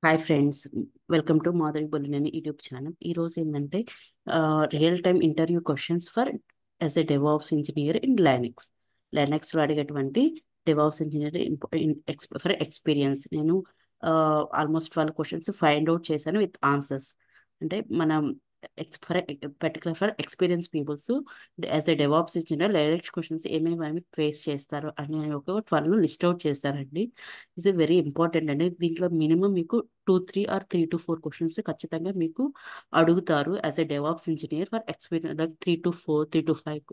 Hi friends, welcome to Madhavi Bolineni YouTube channel. ఈరోజు ఏంటంటే real time interview questions for as a DevOps engineer in Linux. లైనక్స్లో అడిగేటువంటి DevOps engineer for experience. నేను almost 12 questions find out చేశాను with answers. అంటే మనం particular for experience peoples as a DevOps engineer Linux questions ఏమేమి face చేస్తారు అని ఒక 12 లిస్ట్ అవుట్ చేశారండి. ఇస్ వెరీ ఇంపార్టెంట్ అండి. దీంట్లో మినిమం మీకు 3 to 4 క్వశ్చన్స్ ఖచ్చితంగా మీకు అడుగుతారు as a DevOps engineer for experience. Like 3 to 4, 3 to 5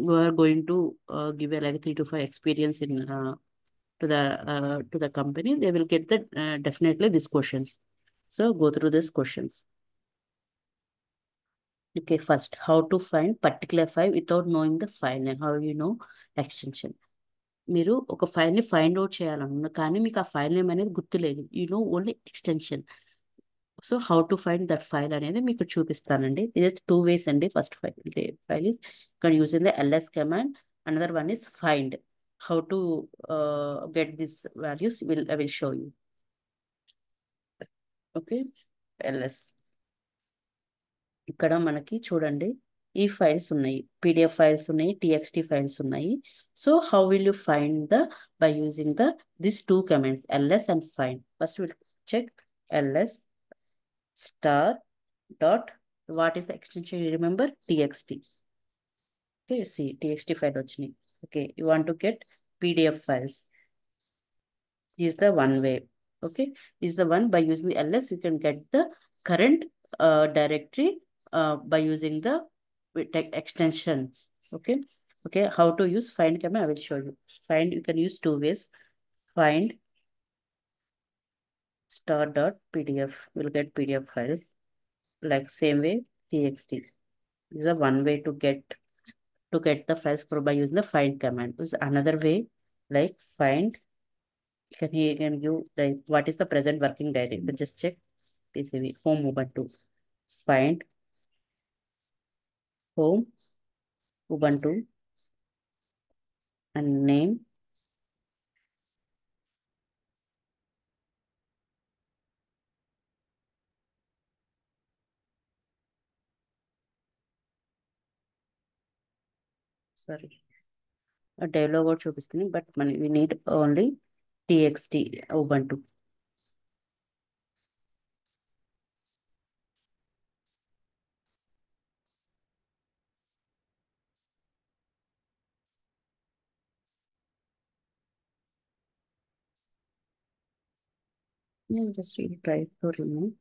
you are going to give a like 3 to 5 experience in to the company. They will get the definitely these questions. So go through these questions. Okay, first, how to find particular file without knowing the file name. How you know extension? మీరు ఒక ఫైల్ని find out చేయాలనుకున్నా కానీ మీకు ఆ file name అనేది గుర్తులేదు. You know only extension. So how to find that file అనేది మీకు చూపిస్తానండి. ఇది 2 ways అండి. ఫస్ట్ ఫైల్ ఇస్ ఇక్కడ using the LS command. Another one is find. How to get this values I will show you. Okay, LS. ఇక్కడ మనకి చూడండి ఈ ఫైల్స్ ఉన్నాయి, పీడిఎఫ్ ఫైల్స్ ఉన్నాయి, టీఎక్స్టీ ఫైల్స్ ఉన్నాయి. So how will you find by using this 2 commands ls and find. First we'll check ls star dot, what is the extension? You remember txt. Okay, you see txt file వచ్చినాయి. Okay, you want to get pdf files. This is the one way. Okay, this is the one. By using the ls you can get the current directory by using the extensions. Okay, how to use find command I will show you. Find you can use 2 ways. Find star dot pdf, we'll get pdf files. Like same way txt. This is a one way to get the files by using the find command. There's another way, like find. You can give like what is the present working directory. Just check PCB home Ubuntu. Find home Ubuntu and name. Sorry, a dialog out చూపిస్తుంది, but we need only txt Ubuntu. Just try to remove.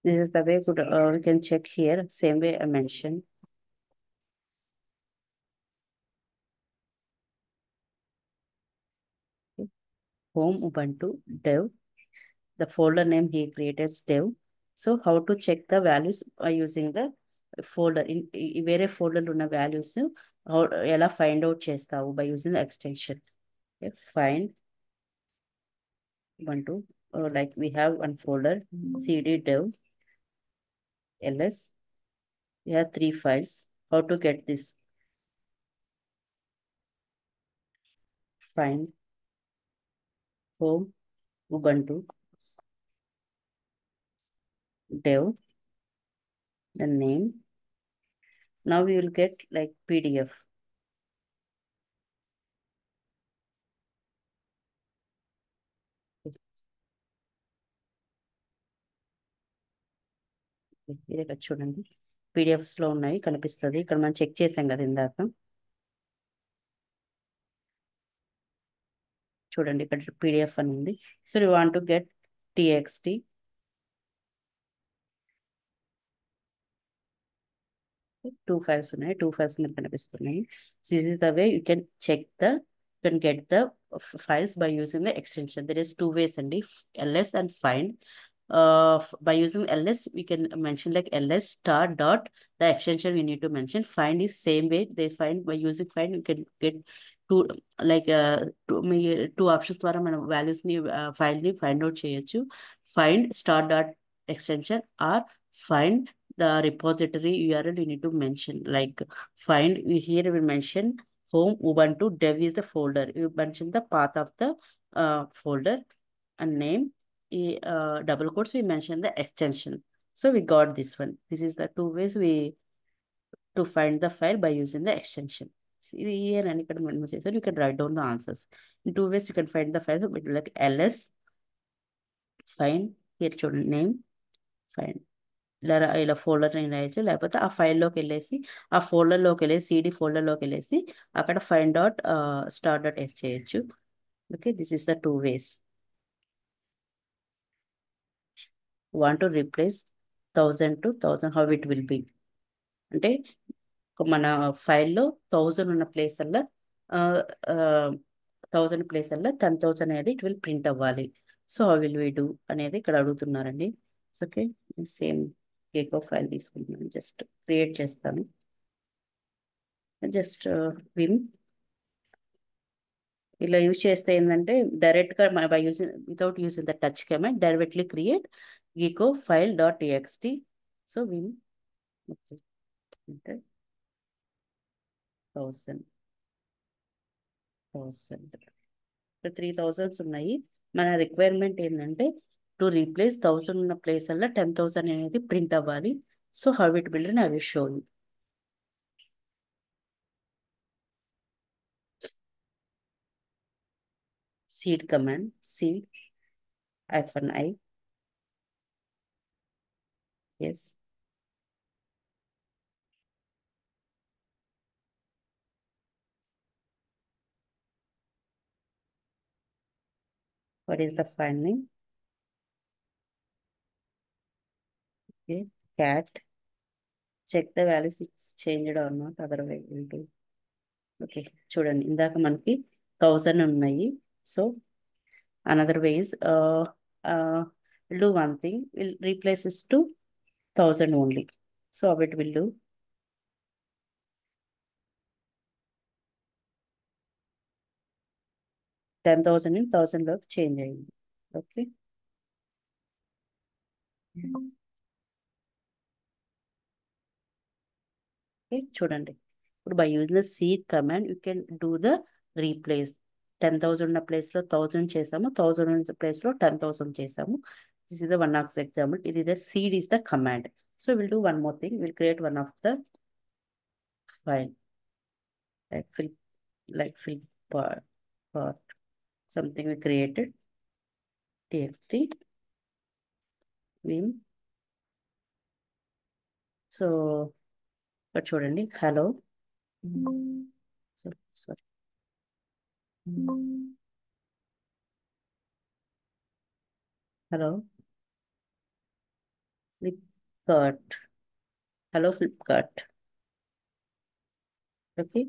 This is the way good. We can check here. Same way I mentioned. Home Ubuntu dev. The folder name he created is dev. So how to check the values by using the folder in వేరే folder ఉన్న values ఎలా find out చేస్తావు by using the extension. Okay, find Ubuntu, like we have one folder cd dev ls. We have 3 files. How to get this? Find home Ubuntu dev, the name. Now we will get like pdf. ఇది ఇక్కడ చూడండి PDFs లో ఉన్నాయి, కనిపిస్తుంది. ఇక్కడ మనం check చేసాం కదా ఇందాక. చూడండి ఇక్కడ పీడిఎఫ్ అని ఉంది. So you want to get TXT. 2 files ఉన్నాయి, 2 files మీకు కనిపిస్తున్నాయి. This is the way you can check you can get the files by using the extension. There is 2 ways అండి, ls and find. By using ls we can mention like ls star dot, the extension we need to mention. Find is same way. They find by using find you can get two like మీ two options ద్వారా మనం వాల్యూస్ని ఫైల్ని find out చేయొచ్చు. Find star dot extension or find the repository URL you need to mention. Like find, here we mention home Ubuntu dev is the folder. You mention the path of the folder and name. Double quotes we mention the extension. So we got this one. This is the two ways we to find the file by using the extension. See here and you can write down the answers. In two ways you can find the file with like ls find, here చూడండి name find, ఇలా folder నేను రాయొచ్చు, లేకపోతే ఆ ఫైల్లోకి వెళ్ళేసి ఆ ఫోల్డర్లోకి వెళ్ళేసి CD ఫోల్డర్లోకి వెళ్ళేసి అక్కడ find dot star dot S చేయొచ్చు. Okay, this is the two ways. Want to replace 1000 to 1000 how it will be అంటే మన ఫైల్లో 1000 ఉన్న ప్లేస్ అలా 1000 ప్లేస్ అలా 10,000 అనేది ఇట్ విల్ ప్రింట్ అవ్వాలి. So how will we do అనేది ఇక్కడ అడుగుతున్నారండి. ఓకే, సేమ్ కేకో ఫైల్ తీసుకుంటున్నాను, జస్ట్ క్రియేట్ చేస్తాను. జస్ట్ విమ్ ఇలా యూజ్ చేస్తే ఏంటంటే డైరెక్ట్గా మన by using without using the touch command directly create గీకో file dot TXT. So vim okay అంటే 1000 3000 ఉన్నాయి. మన రిక్వైర్మెంట్ ఏంటంటే టు రీప్లేస్ 1000 ఉన్న ప్లేస్ వల్ల 10,000 అనేది ప్రింట్ అవ్వాలి. సో హౌ ఇట్ బిల్డ్ అని I will show you. Seed command, seed -i, yes, what is the file name? Okay, cat, check the values it's changed or not, otherwise will do. Okay చూడండి, ఇందాక మనకి 1000 ఉన్నాయి. So another ways we'll do one thing, we'll replace this to 1000 only. So how it will do, 10,000 in 1000 లోకి change అయింది. Okay, okay చూడండి, ఇప్పుడు by using the seed command you can do the replace. 10,000 ఉన్న ప్లేస్లో 1000 చేసాము, 1000 ఉన్న ప్లేస్లో 10,000 చేసాము. This is the one of the example. ఇది the sed is the command. So will do one more thing, will create one of the file like fill part something we created txt vim. So but చూడండి hello, so sorry, hello flipkart, hello flipkart. Okay,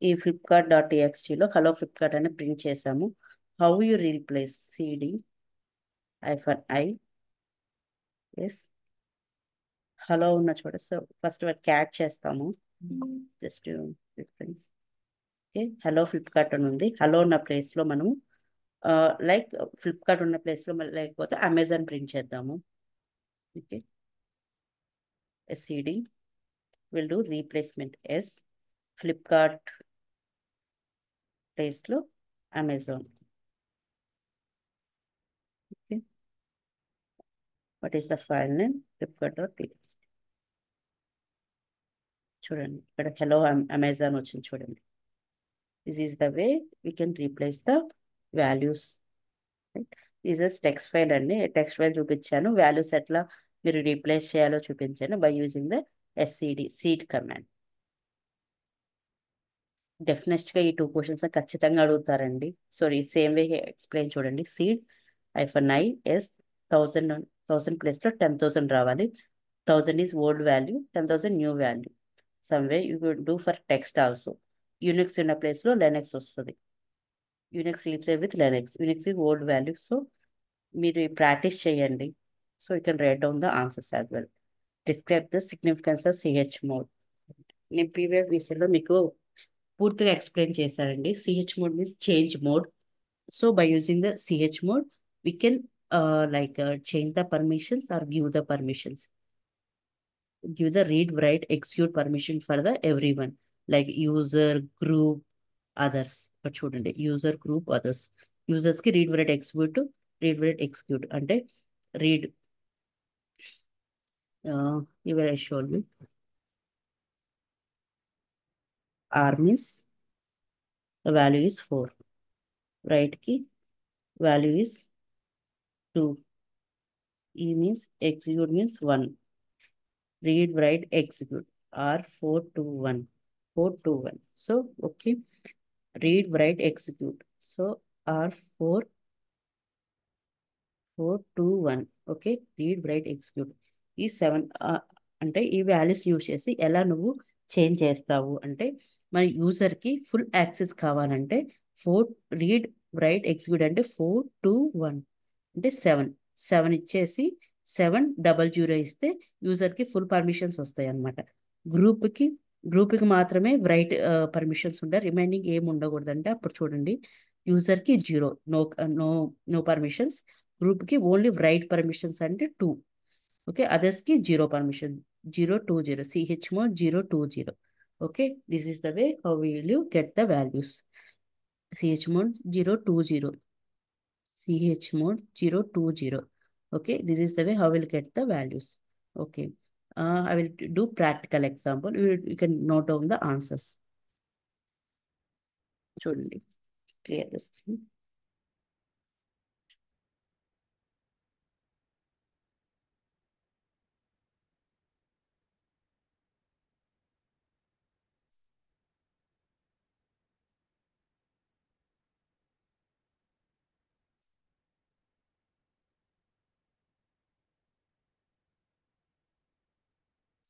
ఈ Flipkart dot టీఎక్స్టీలో hello Flipkart అని print చేసాము. How you replace CD -i, S, hello ఉన్న చోట. So first cat చేస్తాము, just reference. Okay, hello Flipkart అని ఉంది. హలో ఉన్న ప్లేస్లో మనము లైక్ ఫ్లిప్కార్ట్ ఉన్న ప్లేస్లో లేకపోతే అమెజాన్ ప్రింట్ చేద్దాము. Okay, sed will do replacement S, Flipkart ప్లేస్లో Amazon. Okay, what is the file name, Flipkart dot TXT. చూడండి ఇక్కడ హలో అమెజాన్ వచ్చింది చూడండి. This is the way we can replace the values. This is text file అండి, text file చూపించాను, values ఎట్లా మీరు replace చేయాలో చూపించాను by using the sed sed command. డెఫినెట్గా ఈ 2 క్వశ్చన్స్ ఖచ్చితంగా అడుగుతారండి. సో ఈ సేమ్ వే ఎక్స్ప్లెయిన్ చూడండి. సీడ్ -i ఎస్ 1000 ప్లేస్లో 10,000 రావాలి. 1000 is old value, 10,000 new value. Some way you could do for text also. Unix ఉన్న ప్లేస్లో లెనెక్స్ వస్తుంది. Unix replace with లెనెక్స్, Unix is old value. So మీరు ప్రాక్టీస్ చేయండి. So you can write down the answers as well. Describe the significance of CH mode. నేను previous విషయంలో మీకు పూర్తిగా explain చేశారండి. CH mode means change mode. So by using the CH mode, we can change the permissions or give the permissions. Give the read, write, execute permission for the everyone, like user, group, others. But చూడండి, user, group, others. Users కి read, write, execute, read, write, execute అంటే read, here I show you. R means the value is 4. Write key value is 2. E means execute means 1. Read, write, execute. R 4 to 1. 4 to 1. So, okay. Read, write, execute. So, R 4, 4 to 1. Okay, read, write, execute. ఈ 7 అంటే ఈ values use చేసి ఎలా నువ్వు change చేస్తావు అంటే, మన యూజర్కి full access కావాలంటే 4 రీడ్, రైట్, ఎగ్జిక్యూట్ అంటే 4 to 1 అంటే 7 ఇచ్చేసి 700 ఇస్తే యూజర్కి ఫుల్ పర్మిషన్స్ వస్తాయి అనమాట. గ్రూప్కి గ్రూప్కి మాత్రమే రైట్ పర్మిషన్స్ ఉంటాయి, రిమైనింగ్ ఏమి ఉండకూడదంటే అప్పుడు చూడండి, యూజర్కి 0, నో నో నో పర్మిషన్స్. గ్రూప్కి ఓన్లీ రైట్ పర్మిషన్స్ అంటే 2. ఓకే, అదర్స్కి 0 permission, 020, CH mode 020. Okay, this is the way how will you get the values. CH mode 020, CH mode 020. Okay, this is the way how we'll get the values. Okay, I will do practical example. You can note down the answers. చూడండి, clear the screen.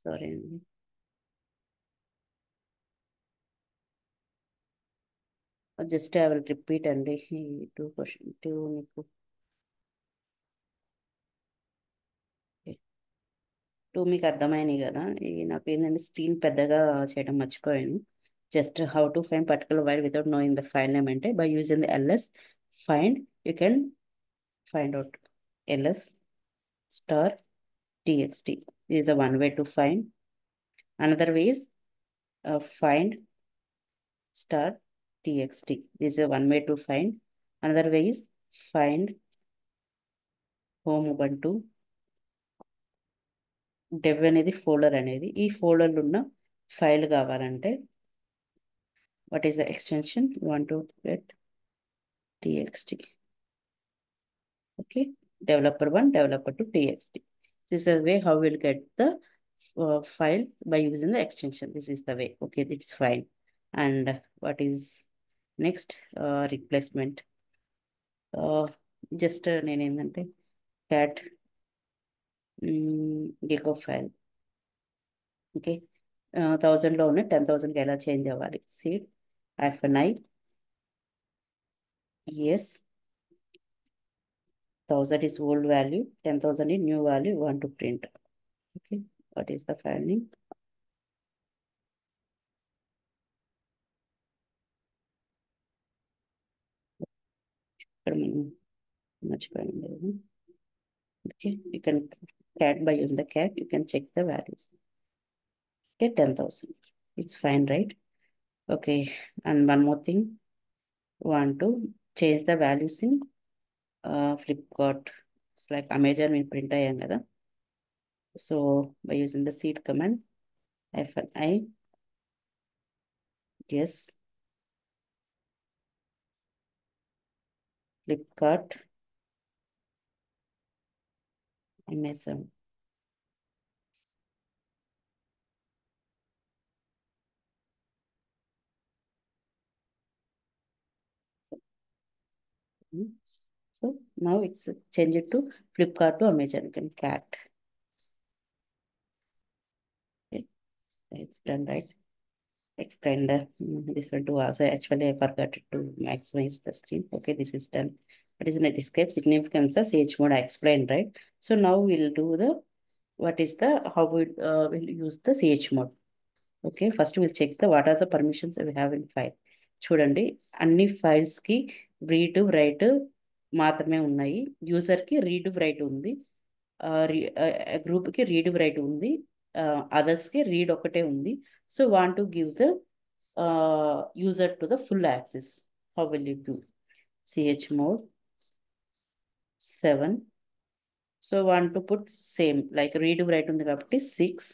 Sorry అండి. Just I will repeat అండి ఈ 2 మీకు 2 మీకు అర్థమైనాయి కదా. నాకు ఏంటంటే screen పెద్దగా చేయడం మర్చిపోయాను. Just how to find particular file without knowing the file name అంటే, by using the ls find, you can find out ls star txt. This is the one way to find. Another way is find star txt. This is a one way to find. Another way is find home ubuntu dev అనేది folder అనేది. ఈ ఫోల్డర్లో ఉన్న file కావాలంటే, what is the extension you want to get? txt. Okay, developer1, developer2, txt. This is the way how we'll get the file by using the extension. This is the way. Okay, it's fine. And what is next? Replacement. Just నేనేంటంటే cat gecko file. Okay, 1000లో ఉన్న 10,000కి ఎలా change అవ్వాలి? Seed -i, yes, 1000 is old value, 10,000 is new value, want to print. Okay, what is the file name? ఇక్కడ మనం మర్చిపోయాం లేదు. Okay, you can cat, by using the cat you can check the values. Okay, 10,000, it's fine, right? Okay, and one more thing, want to change the values in Flipkart. It's like Amazon will print అయ్యాం కదా. So by using the seed command, -i, yes, Flipkart, Amazon. So now it's changed to Flipkart to Amazon. You can cat. Okay, it's done, right? Explain this one too also. Actually, I forgot to maximize the screen. Okay, this is done. What is in the describe significance of CH mode? I explained, right? So now we'll do the, what is the, how we will use the CH mode. Okay, first will check what are the permissions we have in file. చూడండి, అన్ని ఫైల్స్కి read write మాత్రమే ఉన్నాయి. యూజర్కి read right ఉంది, గ్రూప్కి read right ఉంది, అదర్స్కి read ఒకటే ఉంది. So want to give the user to the full access. How will you do? chmod 7. So want to put same like read write ఉంది కాబట్టి 6,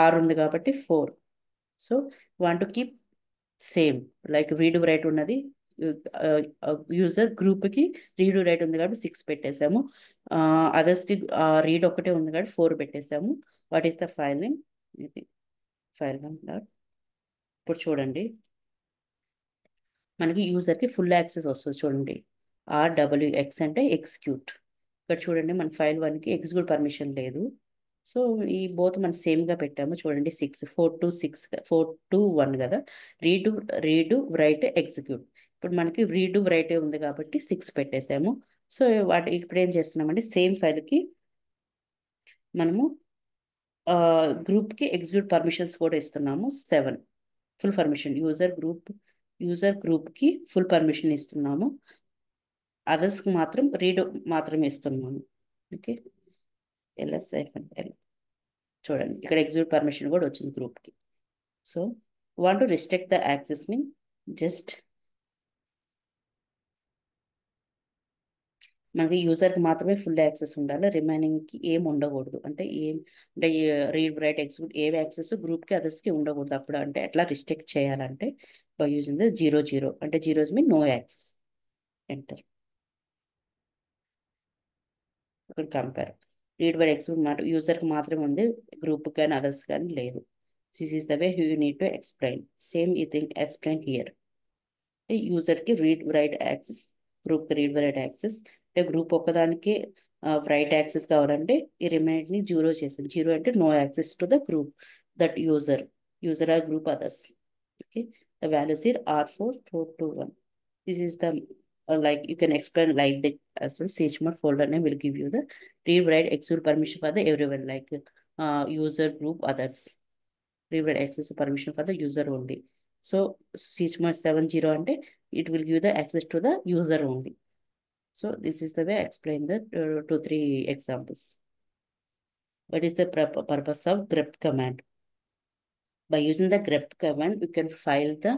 ఆర్ ఉంది కాబట్టి 4. So want to keep same like read write ఉన్నది, user గ్రూప్కి read right ఉంది కాబట్టి 6 పెట్టేసాము, అదర్స్కి read ఒకటే ఉంది కాబట్టి 4 పెట్టేసాము. What is the file name? ఇది ఫైల్ నేమ్. ఇప్పుడు చూడండి, మనకి యూజర్కి ఫుల్ యాక్సెస్ వస్తుంది. చూడండి, RWX అంటే ఎగ్జిక్యూట్. ఇక్కడ చూడండి, మన ఫైల్ 1కి ఎగ్జిక్యూట్ పర్మిషన్ లేదు. సో ఈ బోత్ మనం సేమ్గా పెట్టాము. చూడండి, 6 4 to 6 4 to 1 కదా. Read write execute. ఇప్పుడు మనకి రీడు రైటే ఉంది కాబట్టి 6 పెట్టేసాము. సో ఇప్పుడు ఏం చేస్తున్నామంటే సేమ్ ఫైల్కి మనము గ్రూప్కి ఎగ్జిక్యూట్ పర్మిషన్స్ కూడా ఇస్తున్నాము. 7 ఫుల్ పర్మిషన్, యూజర్ గ్రూప్కి ఫుల్ పర్మిషన్ ఇస్తున్నాము, అదర్స్కి మాత్రం రీడ్ మాత్రమే ఇస్తున్నాము. Okay, LS-L. చూడండి, ఇక్కడ ఎగ్జిక్యూట్ పర్మిషన్ కూడా వచ్చింది గ్రూప్కి. So want to restrict the access mean just మనకి యూజర్కి మాత్రమే ఫుల్ యాక్సెస్ ఉండాలి, రిమైనింగ్కి ఏం ఉండకూడదు. అంటే రీడ్ రైట్ ఎగ్జిక్యూట్ ఏ యాక్సెస్ గ్రూప్కి అదర్స్కి ఉండకూడదు. అప్పుడు అంటే ఎట్లా రిస్ట్రిక్ట్ చేయాలంటే బై యూజింగ్ ద 0 అంటే 0 మీన్ నో యాక్సెస్. ఎంటర్. ఇక్కడ కంపేర్ రీడ్ రైట్ ఎగ్జిక్యూట్ మాట యూజర్కి మాత్రమే ఉంది, గ్రూప్కి కానీ అదర్స్ కానీ లేదు. This is the way you need to explain. Same ఈ థింగ్ ఎక్స్ప్లెయిన్ హియర్. యూజర్కి రీడ్ రైట్ యాక్సెస్, గ్రూప్కి రీడ్ రైట్ యాక్సెస్. అంటే గ్రూప్ ఒక్కదానికి రైట్ యాక్సెస్ కావాలంటే ఈ రిమైనింగ్ని 0 చేసింది. 0 అంటే no access to the group that user or group others. Okay, the values here R4 4 to 1. This is the like you can explain like that as well. chmod folder name will give you the read write execute permission for the everyone like user group others. Read write access permission for the user only. So chmod 70 అంటే it will give the access to the user only. So this is the way I explain the 2-3 examples. What is the purpose of grep command? By using the grep command you can file the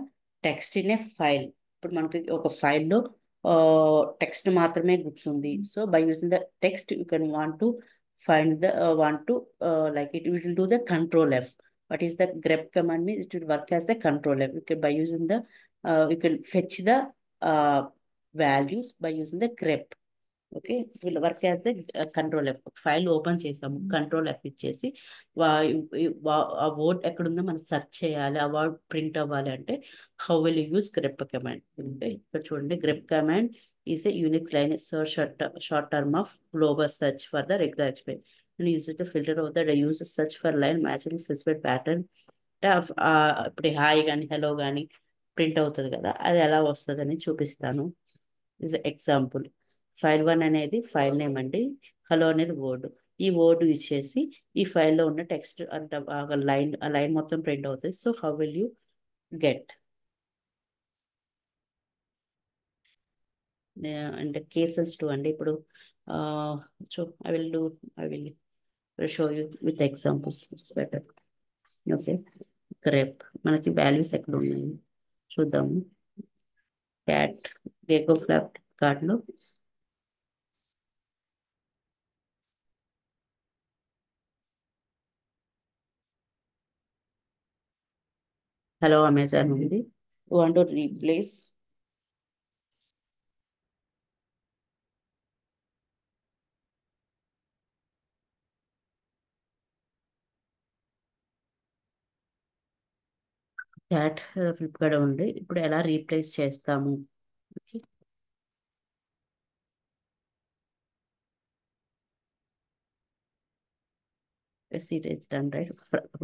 text in a file. ఇప్పుడు మనకి ఒక ఫైల్లో text మాత్రమే గుర్తుంది. So by using the text you can find the want to like it will do the control F. What is the grep command means? It will work as the control F. You can by using the you can fetch the values by using the grep. Okay, will work as the control F. File open చేసాము, control F ఇచ్చేసి ఆ word ఎక్కడుందో మనం search చేయాలి, ఆ word print అవ్వాలి అంటే how will you use grep command. ఇక్కడ చూడండి, grep command is a unique line short term of global search for the regular explain. Use the filter of the use search for line matching specified pattern. ఇప్పుడు hi కానీ hello కానీ print అవుతుంది కదా, అది ఎలా వస్తుందని చూపిస్తాను. Is example. ఫైల్ 1 అనేది ఫైల్ నేమ్ అండి, హలో అనేది వర్డ్. ఈ వర్డ్ యూజ్ చేసి ఈ ఫైల్లో ఉన్న టెక్స్ట్ అంటే ఆ లైన్ మొత్తం ప్రింట్ అవుతుంది. So how will you get అంటే కేసెస్ 2 అండి. ఇప్పుడు I will show you with examples. It's better. Okay, grape మనకి వాల్యూస్ ఎక్కడ ఉన్నాయి చూద్దాము. క్యాట్ గేకో ఫ్లాప్ కార్డ్లో హలో అమెజాన్ ఉంది. Want to replace cat Flipkart ఉంది. ఇప్పుడు ఎలా రీప్లేస్ చేస్తాము? Okay, see it is done right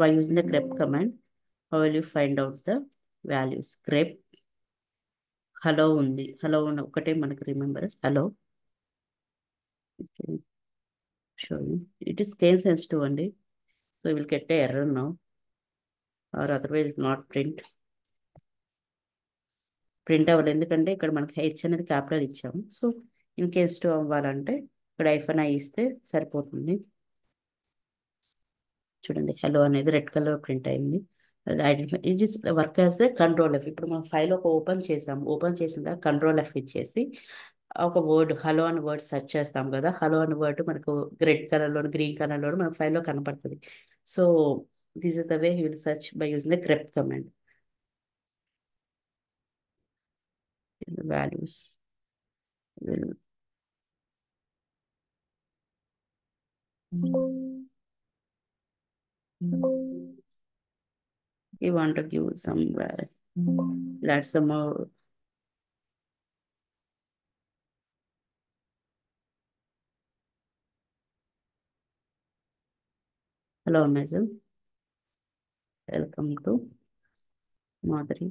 by using the grep command. How will you find out the values? Grep hello ఉంది, హలో ఉన్న ఒకటే మనకు remember hello. Show it is case sensitive అండి. So you will get a error now, or otherwise it will not print. Print అవ్వదు ఎందుకంటే ఇక్కడ మనకి H అనేది క్యాపిటల్ ఇచ్చాము. సో ఇన్ కేస్ టు అవ్వాలంటే ఇక్కడ ఐఫన్ ఇస్తే సరిపోతుంది. చూడండి హలో అనేది రెడ్ కలర్ ప్రింట్ అయింది. It is work as a control F. ఇప్పుడు మనం ఫైల్ ఒక ఓపెన్ చేసాము. ఓపెన్ చేసిన తర్వాత కంట్రోల్ ఎఫ్ ఇచ్చేసి ఒక వర్డ్ హలో అని వర్డ్ సెర్చ్ చేస్తాం కదా. హలో అని వర్డ్ మనకు రెడ్ కలర్లో గ్రీన్ కలర్లో మన ఫైల్లో కనపడుతుంది. So this is the way you will search by using the grep command. Values will you want to give somewhere. Let's some more. Hello Amazon. Welcome to Madhuri.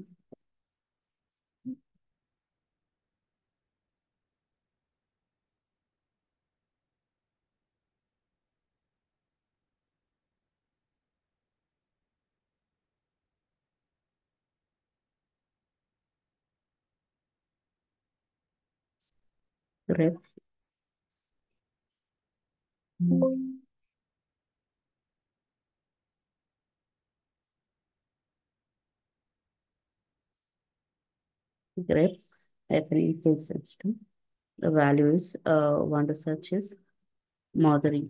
Grep. Grep. Happening field system. The value is want to search is Madhuri.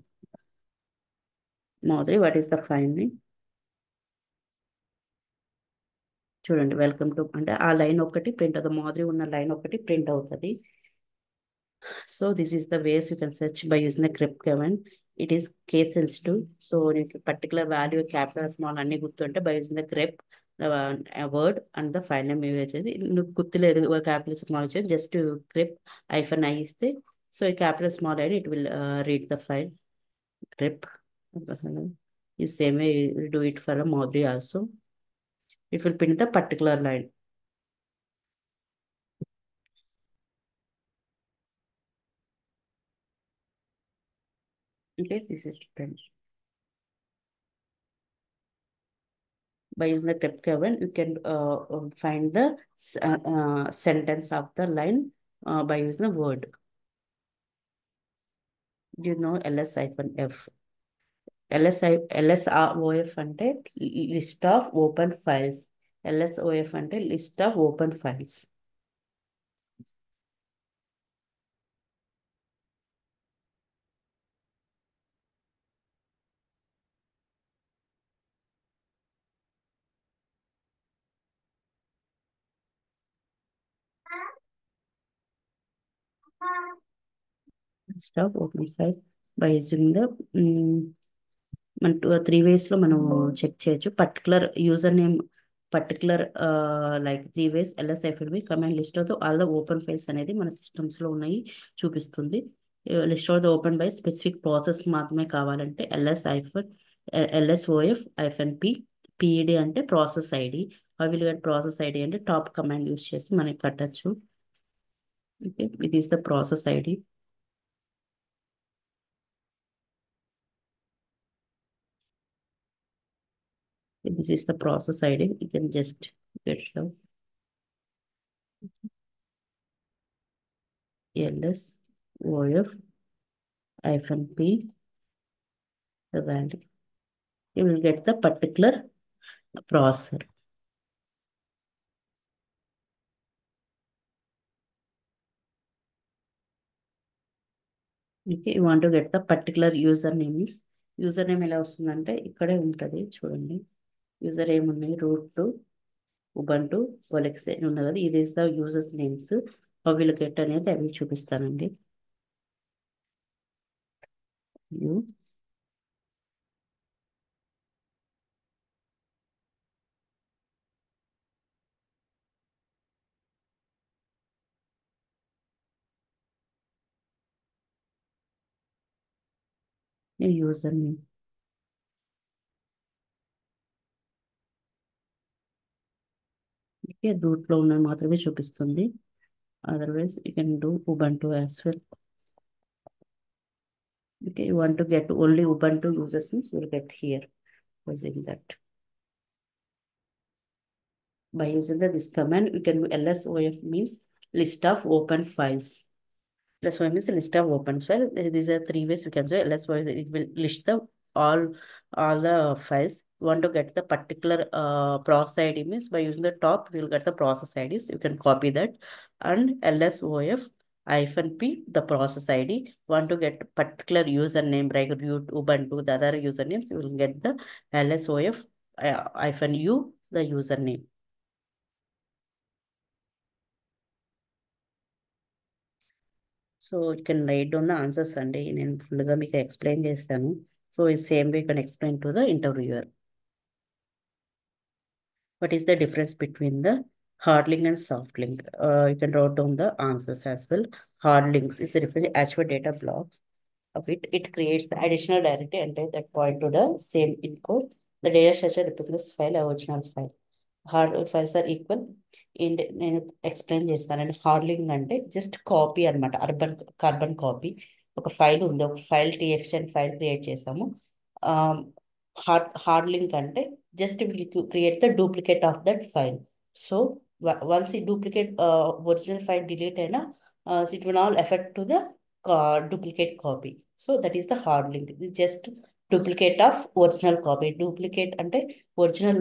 Madhuri, what is the finding? చూడండి welcome to అంటే ఆ line ఒకటి print అవుతుంది. మాదిరి ఉన్న line ఒకటి print అవుతుంది. So this is the ways you can search by using the grep command. It is case sensitive. So నీకు పర్టికులర్ వాల్యూ క్యాపిటల్ స్మాల్ అన్ని గుర్తుంటే by using the grep word and the file name use చేసి నువ్వు గుర్తులేదు capital small వచ్చేది just grep hyphen I ఇస్తే so ఈ capital small ID it will read the file grep. ఈ same way do it for మాదిరి also. It will print the particular line. Okay, this is print. By using the grep command, you can find the sentence of the line by using the word. You know ls-f. lsof అంటే list of open files. lsof అంటే list of open files. List of open files by using the మన 3 వేస్లో మనం check చేయొచ్చు. Particular user name particular like 3 ways ls-fnb command list of all the open files అనేది మన సిస్టమ్స్లో ఉన్నాయి చూపిస్తుంది. List of the open by specific process మాత్రమే కావాలంటే lsof-p ped అంటే process ID. How will get process ID అంటే టాప్ కమాండ్ యూజ్ చేసి మనకి కట్టచ్చు. ఓకే, ఇది is the process ID. This is the process ID. You can just get it out. ls-of-p the value. You will get the particular processor. Okay, you want to get the particular username is username ఎలా వస్తుందంటే ఇక్కడే ఉంటుంది చూడండి. User ఏమున్నాయి route Ubuntu ఒలెక్స్ అని ఉన్నది కదా. ఇది is the users names. How will get అనేది అవి చూపిస్తానండి. You user name. ఓకే, రూట్లో ఉన్నది మాత్రమే చూపిస్తుంది. Otherwise you can do Ubuntu as well. Okay, you want to get only Ubuntu users, means you will get here. using that. By using this command, we can do lsof means list of open files. That's why means list of open file. These are three ways we can say lsof. It will list the all all the files. You want to get the particular process ID means by using the top, we will get the process IDs. You can copy that and lsof hyphen p the process ID. Want to get particular username like root ubuntu the other usernames, you will get the lsof hyphen u the username. So you can write down the answers Sunday నేను ఫుల్గా మీకు explain చేస్తాను. So ఈ same way can explain to the interviewer. What is the difference between the hard link and soft link? You can write down the answers as well. Hard links is a different as for data blocks of it. It creates the additional directory entry that point to the same encode. The data structure represents file original file. Hard files are equal. ఏంటి నేను explain చేస్తానండి. Hard link అంటే just copy అనమాట, carbon copy. ఒక file ఉంది, ఒక file text file create చేసాము. Hard link అంటే just will create the duplicate of that file. So once ఈ డూప్లికేట్ ఒరిజినల్ ఫైల్ డిలీట్ అయినా it will not effect to the duplicate copy. So that is the hard link. ఇది just duplicate of original copy. Duplicate అంటే original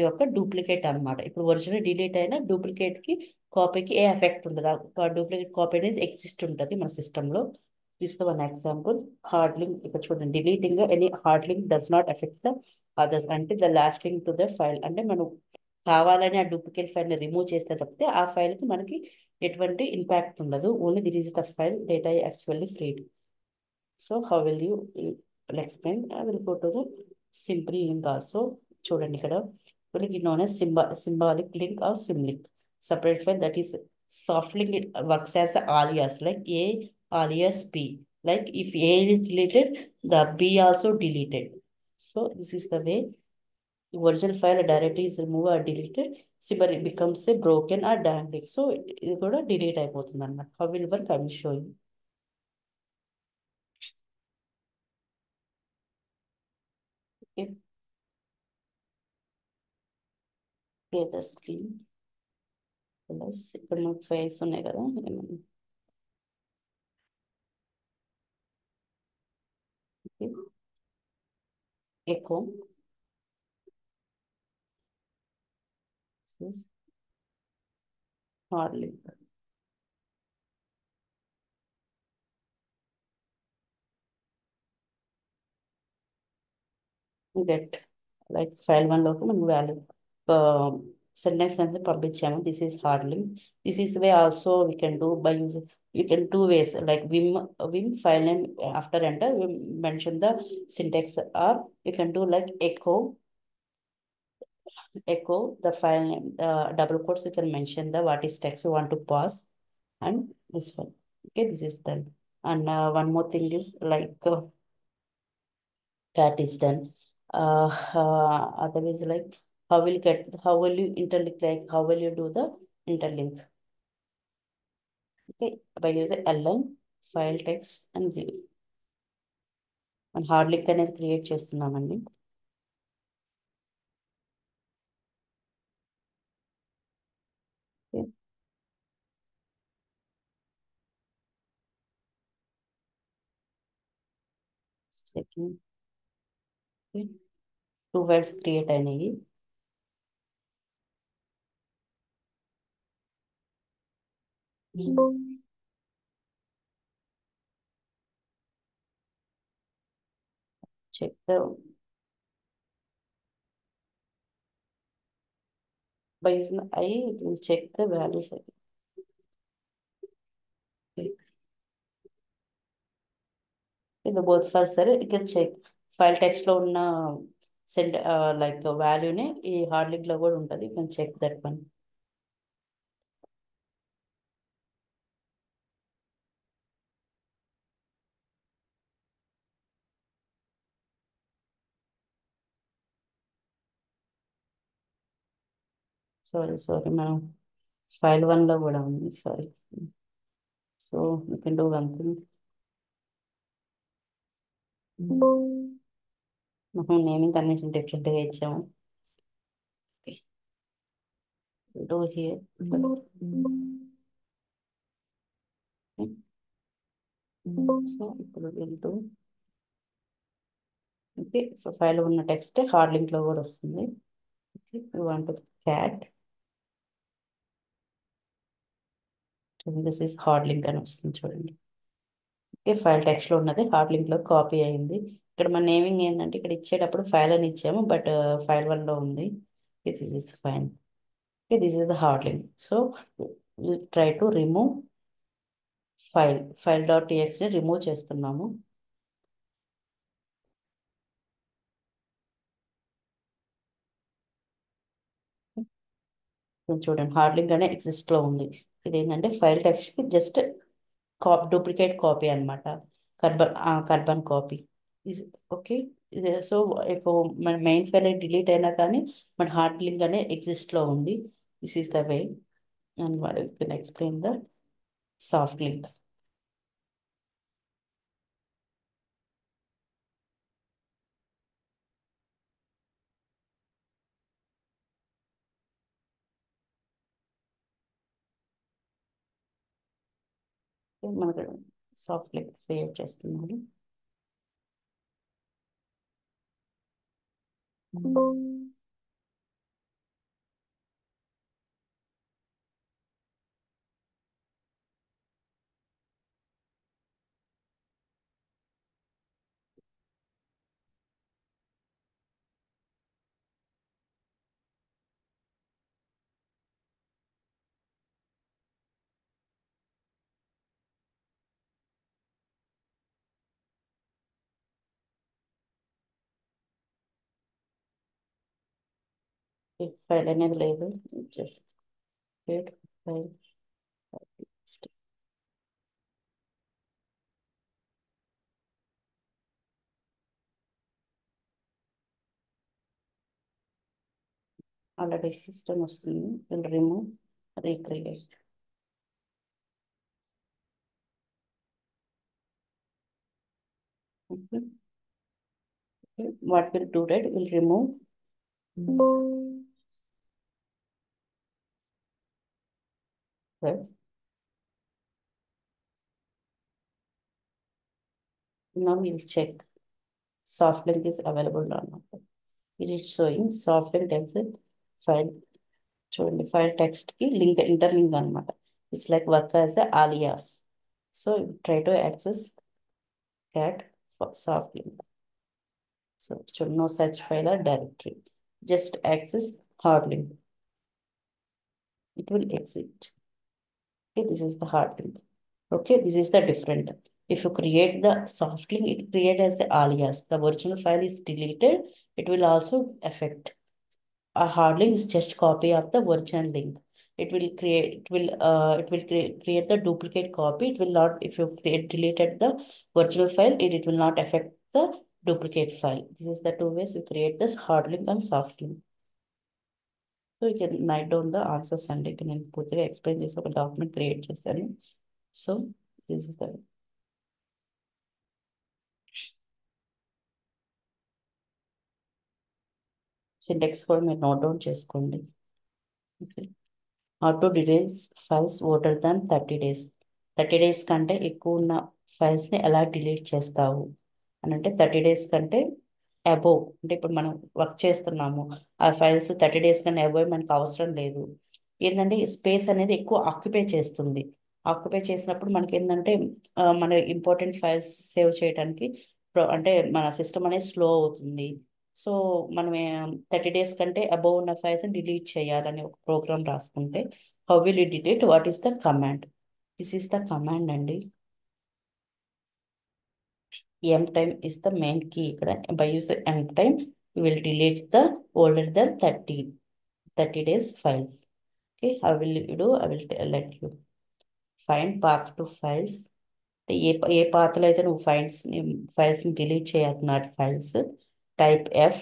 యొక్క duplicate అనమాట. ఇప్పుడు original delete అయినా డూప్లికేట్కి కాపీకి ఏ ఎఫెక్ట్ ఉండదు. డూప్లికేట్ కాపీ అనేది ఎగ్జిస్ట్ ఉంటుంది మన సిస్టంలో. This the one example. Hard link ఇక్కడ చూడండి, deleting any hard link does not effect the others. అంటే the last link to the file. అంటే మనం కావాలని ఆ డూప్లికేట్ ఫైల్ని రిమూవ్ చేస్తే తప్పితే ఆ ఫైల్కి మనకి ఎటువంటి ఇంపాక్ట్ ఉండదు. Only this is the file data actually ఫ్రీడ్. So how will you explain? I will go to the simple link also. చూడండి ఇక్కడ link is known as symbolic link or symlink. Separate file that is soft link, it works as a alias like A alias B. Like if A is deleted, the B also deleted. So this is the way the original file directory is removed or deleted. Symbol it becomes a broken or damn link. So ఇది కూడా delete అయిపోతుంది అన్నమాట. How will work? I will show you. Okay. Clear the screen. Plus ఇక్కడ మనకు files ఉన్నాయి కదా, echo hard link. Get like file 1 లోకి మనం వాల్యూ సెంటెన్స్ అనేది పంపించాము. This is hard link. This is way also we can do by use, you can two ways like vim file name after enter we mention the syntax, or you can do like echo the file name, double quotes you can mention the what is text you want to pass, and this one. Okay, this is done. And one more thing is like cat is done. Otherwise like how will you interlink, like how will you do the interlink? Okay, by using ln file text and మన hard link అనేది create చేస్తున్నామండి. Checking. Two files create అయినాయి. Check by using I, it will check the values again. ఇది both files సరే you can check file text లో ఉన్న send like వాల్యూనే ఈ hard link లో కూడా ఉంటుంది. You can check that one. Sorry మనం ఫైల్ 1 లో కూడా ఉంది, sorry. So you can do one thing. మనం నేమింగ్ కన్వెన్షన్ డిఫరెంట్గా ఇచ్చాము. Okay, do here. సో ఇప్పుడు వెళ్తూ ఓకే, ఫైల్ ఉన్న టెక్స్ట్ హార్డ్ లింక్ లో కూడా వస్తుంది. Okay, you want cat, this is hard link అని వస్తుంది చూడండి. ఓకే, ఫైల్ టెక్స్ట్ లో ఉన్నది హార్డ్ లింక్ లో కాపీ అయింది. ఇక్కడ మన నేమింగ్ ఏంటంటే ఇక్కడ ఇచ్చేటప్పుడు ఫైల్ అని ఇచ్చాము, బట్ ఫైల్ వన్ లో ఉంది. This is fine. Okay, this is the hard link. So try to remove file dot టీఎక్స్ని రిమూవ్ చేస్తున్నాము. చూడండి, హార్డ్ లింక్ అనే ఎగ్జిస్ట్ లో ఉంది. ఇది ఏంటంటే ఫైల్ టెక్స్ట్ కి జస్ట్ డూప్లికేట్ కాపీ అనమాట. Carbon copy. ఓకే, ఇది సో ఇప్పుడు మన మెయిన్ ఫైల్ డిలీట్ అయినా కానీ మన హార్డ్ లింక్ అనే ఎగ్జిస్ట్ లో ఉంది. This is the way and can explain the soft link. మనకు సాఫ్ట్ లింక్ క్రియేట్ చేస్తున్నాను. ఫైల్ అనేది లేదు, just create file. Already system వస్తుంది. Will remove, recreate. What will do that? Will remove. Okay. Now we'll check soft link is available or not. It is showing soft link text file. చూడండి, file text కి link interlink అనమాట. It's like work as the alias. So try to access cat soft link. So should no such file or directory. Just access hard link. It will exit. Okay, this is the hard link. Okay, this is the different. If you create the soft link, it create as the alias. The original file is deleted. It will also affect. A hard link is just copy of the original link. It will create the duplicate copy. It will not, if you deleted the original file, it will not affect the duplicate file. This is the two ways you create this hard link and soft link. So you can write down the answers and you can put the explain this of a document create చేస్తాను. So this is the syntax కూడా మీరు note down చేసుకోండి. Okay, auto deletes files older than 30 days. 30 days కంటే ఎక్కువ ఉన్న ఫైల్స్ని ఎలా delete చేస్తావు అని అంటే 30 days కంటే అబోవ్ అంటే ఇప్పుడు మనం వర్క్ చేస్తున్నాము, ఆ ఫైల్స్ 30 days కన్నా అబోవ్ మనకు అవసరం లేదు. ఏంటంటే స్పేస్ అనేది ఎక్కువ ఆక్యుపై చేస్తుంది. ఆక్యుపై చేసినప్పుడు మనకి ఏంటంటే మన ఇంపార్టెంట్ ఫైల్స్ సేవ్ చేయడానికి అంటే మన సిస్టమ్ అనేది స్లో అవుతుంది. సో మనం 30 days కంటే అబోవ్ ఉన్న ఫైల్స్ డిలీట్ చేయాలని ఒక ప్రోగ్రామ్ రాసుకుంటే how will you delete, what is the command? This is the command అండి. M time is the main key ఇక్కడ. By use the M time we will delete the older than 30 days files. Okay, how will you do? I will let you find path to files. ఏ పాత్రలో అయితే నువ్వు ఫైల్స్ని delete చేయాలి files type F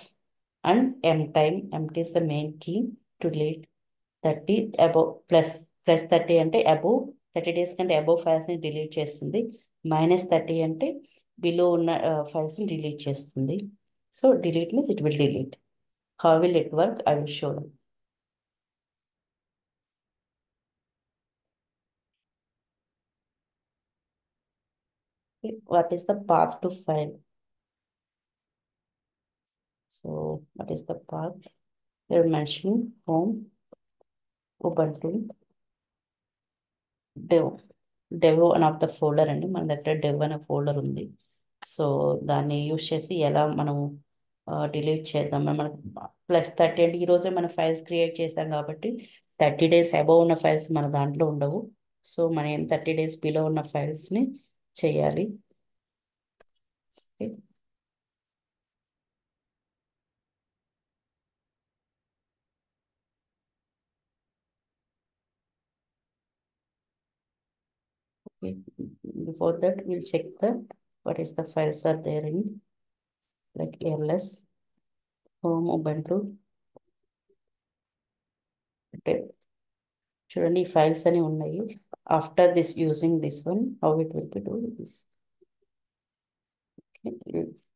and M time. MT is the main key to delete 30 above plus 30 అంటే above 30 days కంటే above ఫైల్స్ని delete చేస్తుంది. -30 అంటే బిలో ఉన్న ఫైల్స్ని డిలీట్ చేస్తుంది. So delete means it will delete. How will it work? I will show you. Okay, what is the path to file? So what is the path? They're mentioning home, Ubuntu, dev. Dev one of the folder అండి, మన దగ్గర dev అనే folder ఉంది. So దాన్ని use చేసి ఎలా మనం delete చేద్దాం. మనకు +30 అంటే ఈరోజే మనం ఫైల్స్ క్రియేట్ చేసాం కాబట్టి 30 days అబోవ్ ఉన్న ఫైల్స్ మన దాంట్లో ఉండవు. సో మనం 30 days బిలో ఉన్న ఫైల్స్ని చేయాలి. Okay, before that will check the what is the files are there in like ls home ubuntu అంటే చూడండి ఈ ఫైల్స్ అని ఉన్నాయి. After this using this one how it will be do this.